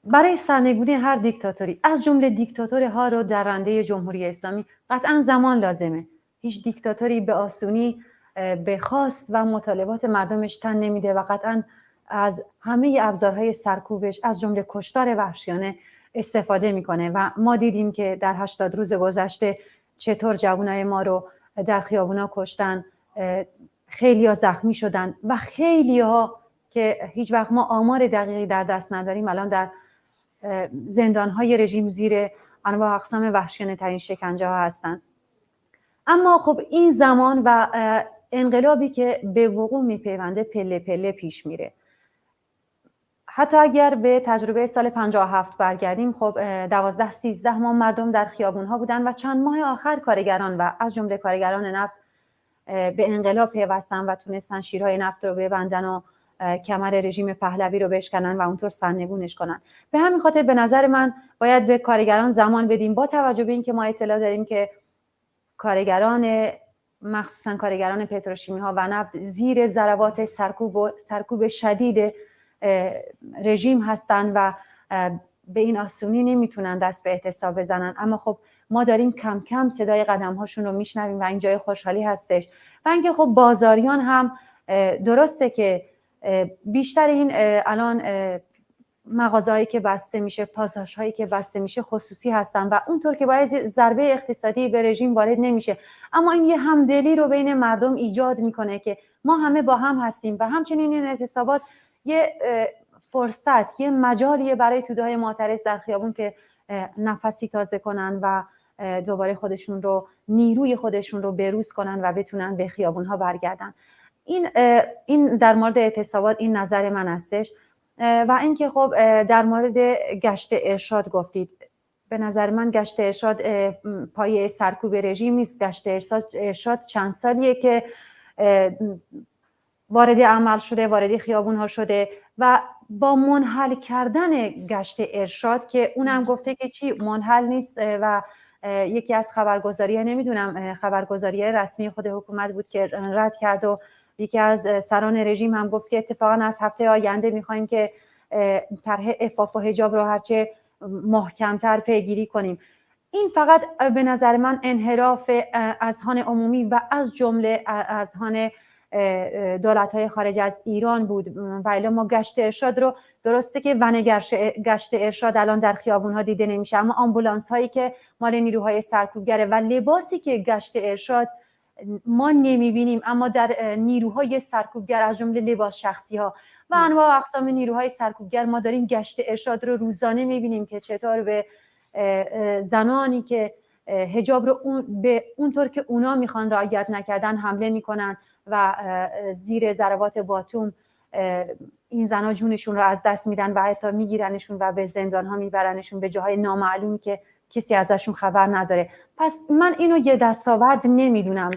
برای سرنگونی هر دیکتاتوری از جمله دیکتاتورها رو در رنده جمهوری اسلامی قطعا زمان لازمه. هیچ دیکتاتوری به آسونی به خواست و مطالبات مردمش تن نمیده و قطعا از همه ابزارهای سرکوبش از جمله کشتار وحشیانه استفاده میکنه و ما دیدیم که در 80 روز گذشته چطور جوانای ما رو در خیابونا کشتن، خیلی ها زخمی شدن و خیلی ها که هیچ وقت ما آمار دقیقی در دست نداریم الان در زندانهای رژیم زیر انواع اقسام وحشیانه ترین شکنجه ها هستن. اما خب این زمان و انقلابی که به وقوع میپیونده پله پله پیش میره. حتی اگر به تجربه سال 57 برگردیم، خب 12-13 ماه مردم در خیابونها بودن و چند ماه آخر کارگران و از جمله کارگران نفت به انقلاب پیوستن و تونستن شیرهای نفت رو ببندن و کمر رژیم پهلوی رو بشکنن و اونطور سرنگونش کنن. به همین خاطر به نظر من باید به کارگران زمان بدیم، با توجه به اینکه ما اطلاع داریم که کارگران مخصوصا کارگران پتروشیمی ها و نفت زیر ضربات سرکوب شدید رژیم هستن و به این آسونی نمیتونن دست به اعتصاب بزنن. اما خب ما داریم کم کم صدای قدم هاشون رو میشنویم و این جای خوشحالی هستش. و اینکه خب بازاریان هم درسته که بیشتر این الان مغازه‌هایی که بسته میشه، پاساژهایی که بسته میشه خصوصی هستن و اونطور که باید ضربه اقتصادی به رژیم وارد نمیشه، اما این یه همدلی رو بین مردم ایجاد میکنه که ما همه با هم هستیم و همچنین این اعتصابات یه فرصت، یه مجالیه برای توده‌های معترض در خیابون که نفسی تازه کنن و دوباره خودشون رو، نیروی خودشون رو بروز کنن و بتونن به خیابونها برگردن. این در مورد اعتصابات این نظر من هستش. و اینکه خب در مورد گشت ارشاد گفتید، به نظر من گشت ارشاد پایه سرکوب رژیم نیست. گشت ارشاد چند سالیه که وارد عمل شده، وارد خیابون ها شده و با منحل کردن گشت ارشاد که اونم گفته که چی منحل نیست و یکی از خبرگزاری‌ها، نمیدونم خبرگزاری رسمی خود حکومت بود که رد کرد و یکی از سران رژیم هم گفت که اتفاقا از هفته آینده می‌خوایم که طرح عفاف و حجاب رو هرچه محکم‌تر پیگیری کنیم. این فقط به نظر من انحراف اذهان عمومی و از جمله اذهان دولت‌های خارج از ایران بود. و الا ما گشت ارشاد رو، درسته که ون گشت ارشاد الان در خیابون‌ها دیده نمیشه، اما آمبولانس هایی که مال نیروهای سرکوبگره و لباسی که گشت ارشاد ما نمیبینیم اما در نیروهای سرکوبگر از جمله لباس شخصی ها و انواع و اقسام نیروهای سرکوبگر ما داریم گشت ارشاد رو روزانه میبینیم که چطور به زنانی که حجاب رو به اونطور که اونا میخوان رعایت نکردن حمله میکنن و زیر ضربات باتوم این زنا جونشون رو از دست میدن و حتی میگیرنشون و به زندان ها میبرنشون به جاهای نامعلومی که کسی ازشون خبر نداره. پس من اینو یه دستاورد نمیدونم،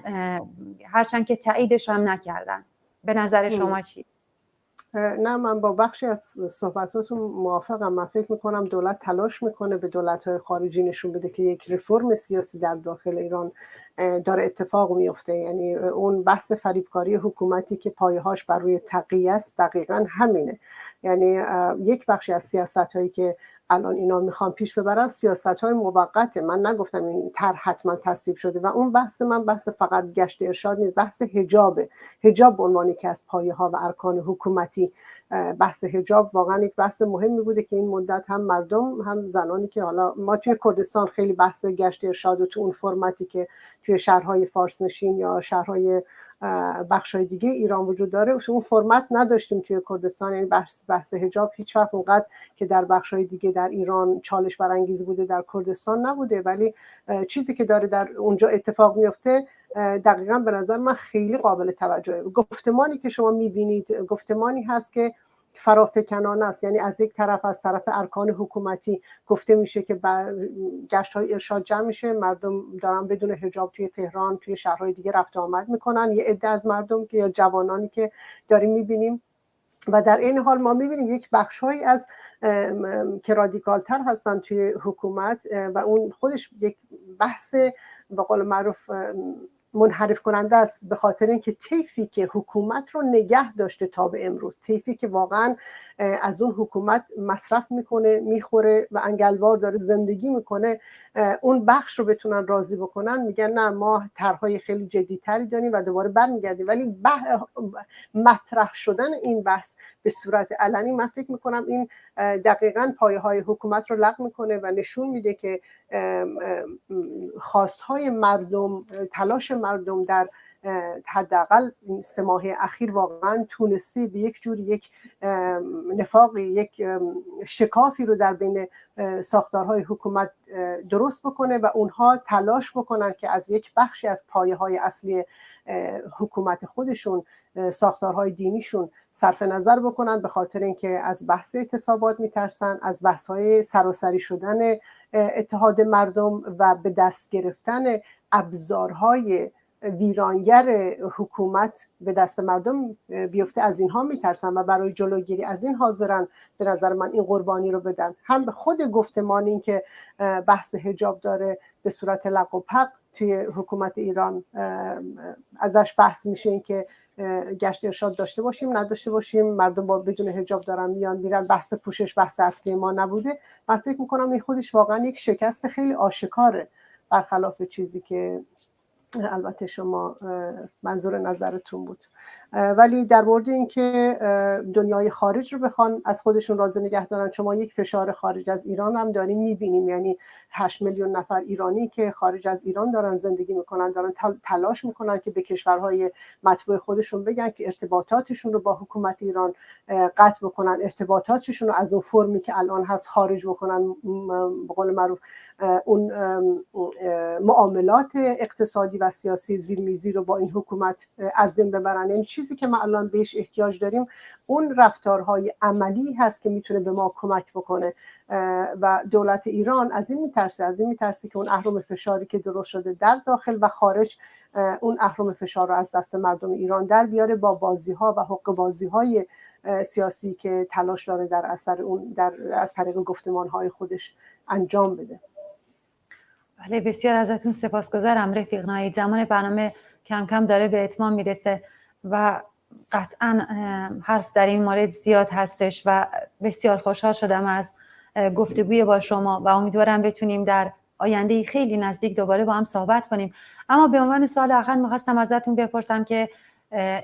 هرچند که تاییدش هم نکردن. به نظر شما چی؟ نه، من با بخشی از صحبتاتون موافقم. من فکر میکنم دولت تلاش میکنه به دولت‌های خارجی نشون بده که یک رفرم سیاسی در داخل ایران داره اتفاق میفته. یعنی اون بحث فریبکاری حکومتی که پایه‌هاش بر روی تقیه است دقیقاً همینه. یعنی یک بخشی از سیاست‌هایی که الان اینا میخوان پیش ببرن سیاست‌های موقته. من نگفتم این طرح حتما تصویب شده و اون بحث من بحث فقط گشت ارشاد نیست، بحث حجابه. حجاب به عنوان یکی از پایه‌ها و ارکان حکومتی، بحث حجاب واقعا یک بحث مهمی بوده که این مدت هم مردم هم زنانی که حالا ما توی کردستان خیلی بحث گشت ارشاد و تو اون فرمتی که توی شهرهای فارس نشین یا شهرهای بخشای دیگه ایران وجود داره اون فرمت نداشتیم توی کردستان. یعنی بحث حجاب هیچ وقت اونقدر که در بخشای دیگه در ایران چالش برانگیز بوده در کردستان نبوده، ولی چیزی که داره در اونجا اتفاق میفته دقیقاً به نظر من خیلی قابل توجهه. گفتمانی که شما میبینید گفتمانی هست که فرافکنانه است. یعنی از یک طرف از طرف ارکان حکومتی گفته میشه که گشت‌های ارشاد جمع میشه، مردم دارن بدون حجاب توی تهران توی شهرهای دیگه رفت آمد میکنن، یه عده از مردم که یا جوانانی که داریم میبینیم و در این حال ما میبینیم یک بخش‌هایی از که رادیکال‌تر هستن توی حکومت و اون خودش یک بحث به قول معروف منحرف کننده است، به خاطر اینکه طیفی که حکومت رو نگه داشته تا به امروز، طیفی که واقعا از اون حکومت مصرف میکنه، میخوره و انگلوار داره زندگی میکنه، اون بخش رو بتونن راضی بکنن، میگن نه ما طرحهای خیلی جدی‌تری داریم و دوباره برمیگردیم. ولی مطرح شدن این بحث به صورت علنی من فکر میکنم این دقیقاً پایه‌های حکومت رو لغو میکنه و نشون میده که خواستهای مردم، تلاش مردم در حداقل 3 ماه اخیر واقعا تونسته به یک جور یک نفاقی، یک شکافی رو در بین ساختارهای حکومت درست بکنه و اونها تلاش بکنن که از یک بخشی از پایه‌های اصلی حکومت خودشون، ساختارهای دینیشون صرف نظر بکنن، به خاطر اینکه از بحث اعتصابات میترسن، از بحث‌های سراسری شدن اتحاد مردم و به دست گرفتن ابزارهای ویرانگر حکومت به دست مردم بیفته، از اینها میترسن و برای جلوگیری از این حاضرن به نظر من این قربانی رو بدن. هم به خود گفتمان این که بحث حجاب داره به صورت لق و پق توی حکومت ایران ازش بحث میشه، این که گشت ارشاد داشته باشیم نداشته باشیم، مردم با بدون حجاب دارن میان میرن، بحث پوشش بحث اصلی ما نبوده. من فکر میکنم این خودش واقعا یک شکست خیلی آشکاره، برخلاف چیزی که البته شما منظور نظرتون بود. ولی در مورد اینکه دنیای خارج رو بخوان از خودشون راضی نگه دارن، شما یک فشار خارج از ایران هم داریم میبینیم. یعنی 8 میلیون نفر ایرانی که خارج از ایران دارن زندگی میکنن، دارن تلاش میکنن که به کشورهای متبوع خودشون بگن که ارتباطاتشون رو با حکومت ایران قطع بکنن، ارتباطاتشون رو از اون فرمی که الان هست خارج بکنن، به قول معروف اون معاملات اقتصادی و سیاسی زیرمیزی رو با این حکومت از بین ببرن. یعنی چیزی که ما الان بهش احتیاج داریم اون رفتارهای عملی هست که میتونه به ما کمک بکنه و دولت ایران از این میترسه که اون اهرم فشاری که درست شده در داخل و خارج، اون اهرم فشار رو از دست مردم ایران در بیاره با بازی‌ها و حقوق بازی‌های سیاسی که تلاش داره در اثر اون از طریق گفتمان‌های خودش انجام بده. بله، بسیار ازتون سپاسگزارم رفیق نایید. زمان برنامه کم کم داره به اتمام میرسه و قطعا حرف در این مورد زیاد هستش و بسیار خوشحال شدم از گفتگوی با شما و امیدوارم بتونیم در آینده خیلی نزدیک دوباره با هم صحبت کنیم. اما به عنوان سوال آخر میخواستم ازتون بپرسم که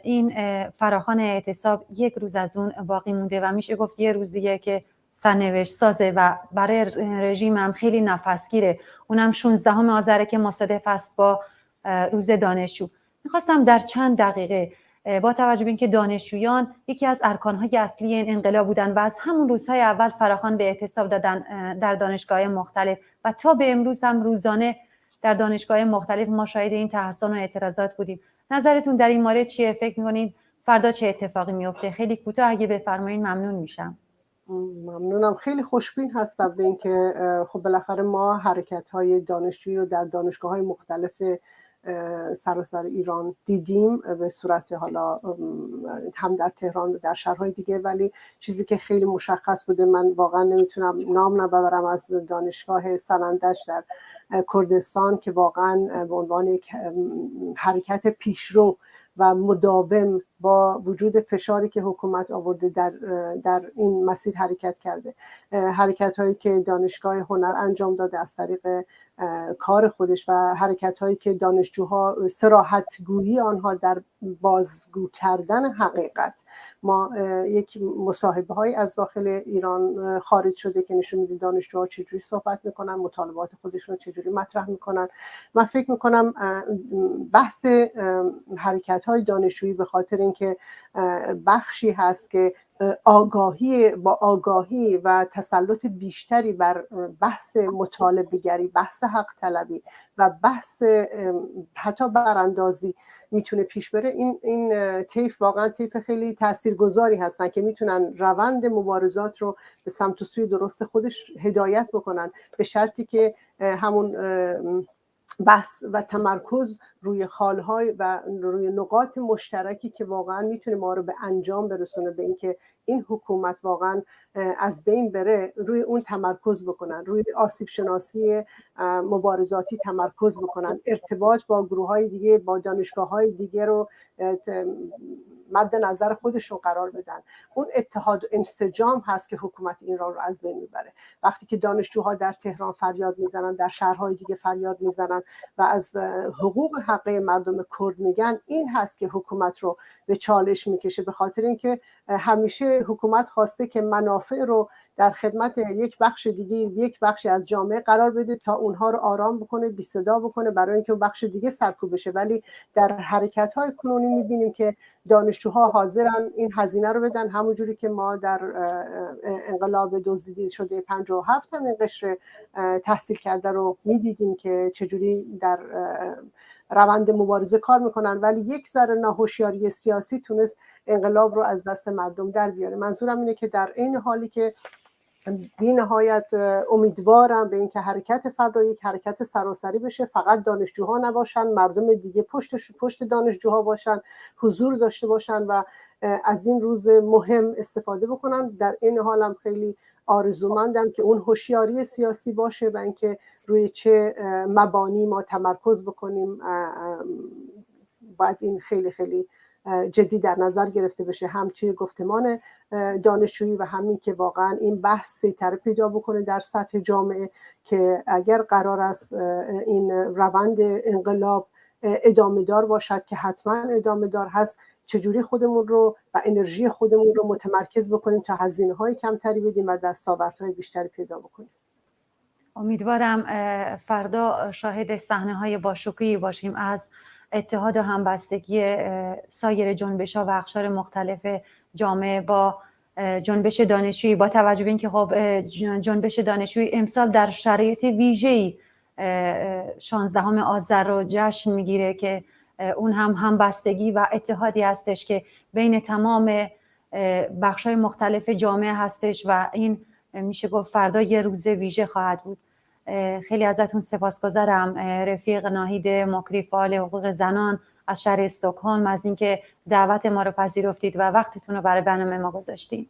این فراخوان اعتصاب یک روز از اون باقی مونده و میشه گفت یه روز دیگه که سرنوشت سازه و برای رژیم هم خیلی نفسگیره. اونم 16 آذر که مصادف است با روز دانشجو. میخواستم در چند دقیقه با توجه به اینکه دانشجویان یکی از ارکانهای اصلی این انقلاب بودن و از همون روزهای اول فراخوان به اعتصاب دادن در دانشگاه‌های مختلف و تا به امروز هم روزانه در دانشگاه‌های مختلف ما شاهد این تحسن و اعتراضات بودیم. نظرتون در این مورد چیه؟ فکر می‌کنید فردا چه اتفاقی میفته؟ خیلی کوتاه اگه بفرمایید ممنون میشم. ممنونم. خیلی خوشبین هستم به اینکه خب بالاخره ما حرکت‌های دانشجویی رو در دانشگاه‌های مختلف سراسر ایران دیدیم به صورت حالا هم در تهران و در شهرهای دیگه، ولی چیزی که خیلی مشخص بوده، من واقعا نمیتونم نام نبرم از دانشگاه سنندج در کردستان که واقعا به عنوان یک حرکت پیشرو و مداوم با وجود فشاری که حکومت آورده در این مسیر حرکت کرده. حرکت هایی که دانشگاه هنر انجام داده از طریق کار خودش و حرکت هایی که دانشجوها صراحت گویی آنها در بازگو کردن حقیقت. ما یک مصاحبه های از داخل ایران خارج شده که نشون میده دانشجوها چجوری صحبت میکنن، مطالبات خودشون چجوری مطرح میکنن. من فکر میکنم بحث حرکت های دانشجویی به خاطر اینکه بخشی هست که با آگاهی و تسلط بیشتری بر بحث مطالبه گری، بحث حق طلبی و بحث حتی براندازی میتونه پیش بره. این طیف واقعا طیف خیلی تاثیرگذاری هستن که میتونن روند مبارزات رو به سمت و سوی درست خودش هدایت بکنن، به شرطی که همون بحث و تمرکز روی خالهای و روی نقاط مشترکی که واقعا میتونه ما رو به انجام برسونه، به اینکه این حکومت واقعا از بین بره، روی اون تمرکز بکنن، روی آسیب شناسی مبارزاتی تمرکز بکنن، ارتباط با گروه‌های دیگه، با دانشگاه‌های دیگه رو مد نظر خودشون قرار بدن. اون اتحاد و انسجام هست که حکومت ایران رو از بین میبره. وقتی که دانشجوها در تهران فریاد میزنن، در شهرهای دیگه فریاد میزنن و از حقوق حقه مردم کرد میگن، این هست که حکومت رو به چالش میکشه، به خاطر اینکه همیشه حکومت خواسته که منافع رو در خدمت یک بخش دیگه، یک بخشی از جامعه قرار بده تا اونها رو آرام بکنه، بی صدا بکنه، برای اینکه اون بخش دیگه سرکوب بشه. ولی در حرکت‌های کنونی می‌بینیم که دانشجوها حاضرن این هزینه رو بدن، همونجوری که ما در انقلاب دزدیده شده 57 هم این قشر تحصیل کرده رو می‌دیدیم که چجوری در روند مبارزه کار میکنن، ولی یک ذره ناهوشیاری سیاسی تونست انقلاب رو از دست مردم در بیاره. منظورم اینه که در این حالی که بی نهایت امیدوارم به اینکه حرکت فردا یک حرکت سراسری بشه، فقط دانشجوها نباشن، مردم دیگه پشت دانشجوها باشن، حضور داشته باشن و از این روز مهم استفاده بکنن. در این حالم خیلی آرزومندم که اون هوشیاری سیاسی باشه و اینکه روی چه مبانی ما تمرکز بکنیم. باید این خیلی خیلی جدی در نظر گرفته بشه، هم توی گفتمان دانشجویی و همین که واقعا این بحث سیطره پیدا بکنه در سطح جامعه، که اگر قرار است این روند انقلاب ادامه دار باشد که حتما ادامه دار هست، چجوری خودمون رو و انرژی خودمون رو متمرکز بکنیم تا هزینه‌های کمتری بدیم و دستاوردهای بیشتری پیدا بکنیم. امیدوارم فردا شاهد صحنه‌های باشکوهی باشیم از اتحاد و همبستگی سایر جنبش‌ها و اقشار مختلف جامعه با جنبش دانشجویی، با توجه به اینکه خب جنبش دانشجویی امسال در شرایط ویژه‌ای 16 آذر رو جشن میگیره که اون هم همبستگی و اتحادی هستش که بین تمام بخش‌های مختلف جامعه هستش و این میشه گفت فردا یه روز ویژه خواهد بود. خیلی ازتون سپاسگزارم رفیق ناهید مکری، فعال حقوق زنان از شهر استکهلم، از اینکه دعوت ما رو پذیرفتید و وقتتون رو برای برنامه ما گذاشتید.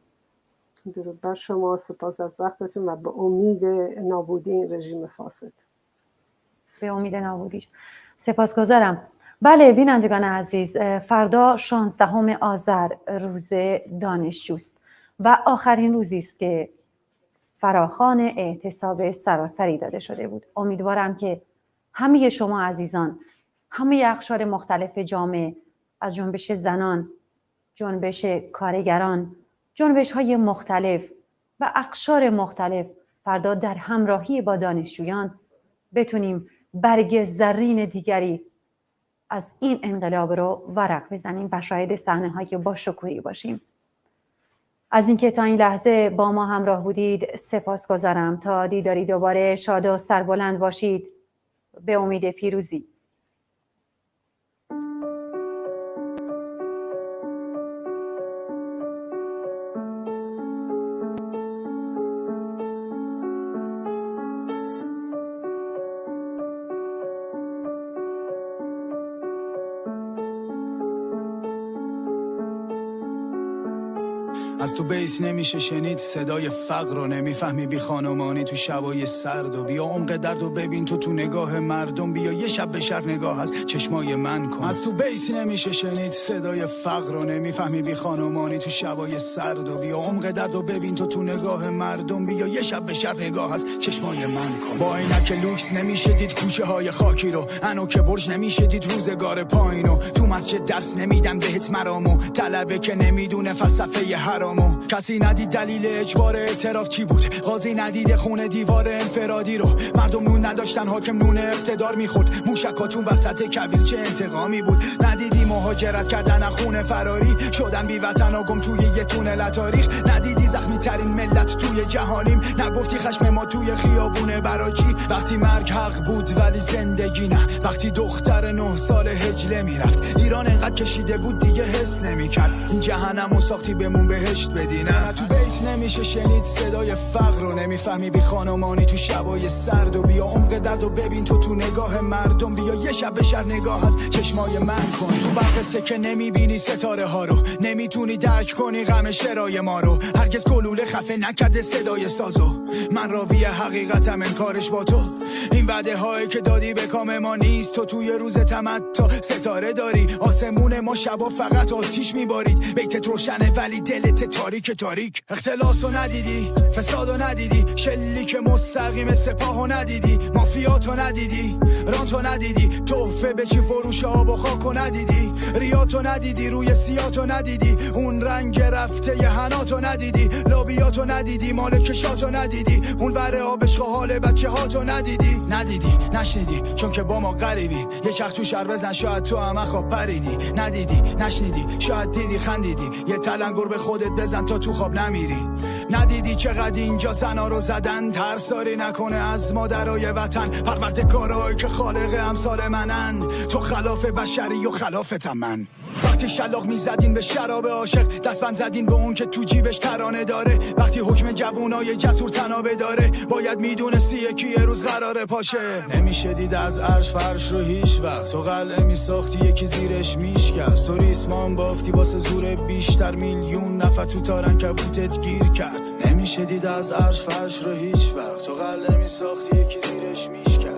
درود بر شما، سپاس از وقتتون و به امید نابودی این رژیم فاسد. به امید نابودیش سپاسگزارم. بله بینندگان عزیز، فردا 16 آذر روز دانشجوست و آخرین روزی است که فراخوان اعتصاب سراسری داده شده بود. امیدوارم که همه شما عزیزان، همه اقشار مختلف جامعه، از جنبش زنان، جنبش کارگران، جنبش‌های مختلف و اقشار مختلف، فردا در همراهی با دانشجویان بتونیم برگ زرین دیگری از این انقلاب رو ورق بزنیم و شاهد صحنه‌های باشکوهی باشیم. از اینکه تا این لحظه با ما همراه بودید سپاسگزارم. تا دیداری دوباره شاد و سربلند باشید. به امید پیروزی. از تو بیس نمیشه شنید صدای فقر رو، نمیفهمی بی خانمانی تو شبای سرد، و بیا عمق درد و ببین تو نگاه مردم، بیا یه شب به شهر نگاه از چشمای من کن. از تو بیس نمیشه شنید صدای فقر رو، نمیفهمی بی خانمانی تو شبای سرد، و بیا عمق درد و ببین تو نگاه مردم، بیا یه شب به شهر نگاه از چشمای من کن. با عینک لوکس نمیشه دید کوچه های خاکی رو، انوک برج نمیشه دید روزگار پایینو، تو مسجد درس نمیدن بهت مرامو، طلبه که نمیدونه فلسفه حرامو. کسی ندید دلیل اجبار اعتراف چی بود، قاضی ندید خونه دیوار انفرادی رو، مردم نون نداشتن حاکم نون اقتدار میخورد، موشکاتون وسط کبیر چه انتقامی بود. ندیدی مهاجرت کردن از خونه فراری، شدن بی وطن و گم توی یه تونل تاریخ. ندیدی زخمی ترین ملت توی جهانیم، نگفتی خشم ما توی خیابون براجی. وقتی مرگ حق بود ولی زندگی نه، وقتی دختر 9 سال هجله میرفت، ایران انقدر کشیده بود دیگه حس نمیکرد. این جهنمو ساختی بمون بهشت بدی. نه تو بیت نمیشه شنید صدای فقر رو، نمیفهمی بی خانمانی تو شبای سرد، و بیا عمق درد و ببین تو نگاه مردم، بیا یه شب به شهر نگاه از چشمای من کن. تو برق سکه نمیبینی ستاره ها رو، نمیتونی درک کنی غم شرای ما رو، هرگز گلوله خفه نکرده صدای سازو. من راوی حقیقتم انکارش با تو، این وعده هایی که دادی به کام ما نیست. تو توی روز تمتا ستاره داری، آسمون ما شبا فقط آتیش میبارید. بیتت روشنه ولی دلت تاریک. اختلاسو ندیدی، فسادو ندیدی، شلیک مستقیم سپاهو ندیدی، مافیاتو ندیدی، رانتو ندیدی، تحفه به چی فروش آب و خاکو ندیدی، ریاتو ندیدی، روی سیاتو ندیدی، اون رنگ رفته ی حناتو ندیدی، لابیاتو ندیدی، مال کشاتو ندیدی، اون ور آبش حال بچه هاتو ندیدی. نشنیدی چون که با ما غریبی، یه چرخ تو شهر بزن شاید تو هم خواب پریدی. ندیدی نشنیدی شاید دیدی خندیدی، یه تلنگر به خودت بزن تا تو خواب نمیری. ندیدی چقدر اینجا زنا رو زدن، ترساری نکنه از مادرای وطن، پروردگارایی که خالق امثال منن، تو خلاف بشری و خلافتم من. وقتی شلاق میزدین به شراب عاشق، دستبند زدین به اون که تو جیبش ترانه داره. وقتی حکم جوونای جسور تنابه داره، باید میدونستی یکی یه روز قراره پاشه. نمیشه دید از عرش فرش رو هیچ وقت، تو قلعه میساختی یکی زیرش میشکست، تو ریسمان بافتی واسه زور بیشتر، میلیون نفر تو تارن کبوتت گیر کرد. نمیشه دید از عرش فرش رو هیچ وقت، تو قلعه میساختی یکی زیرش میشکست.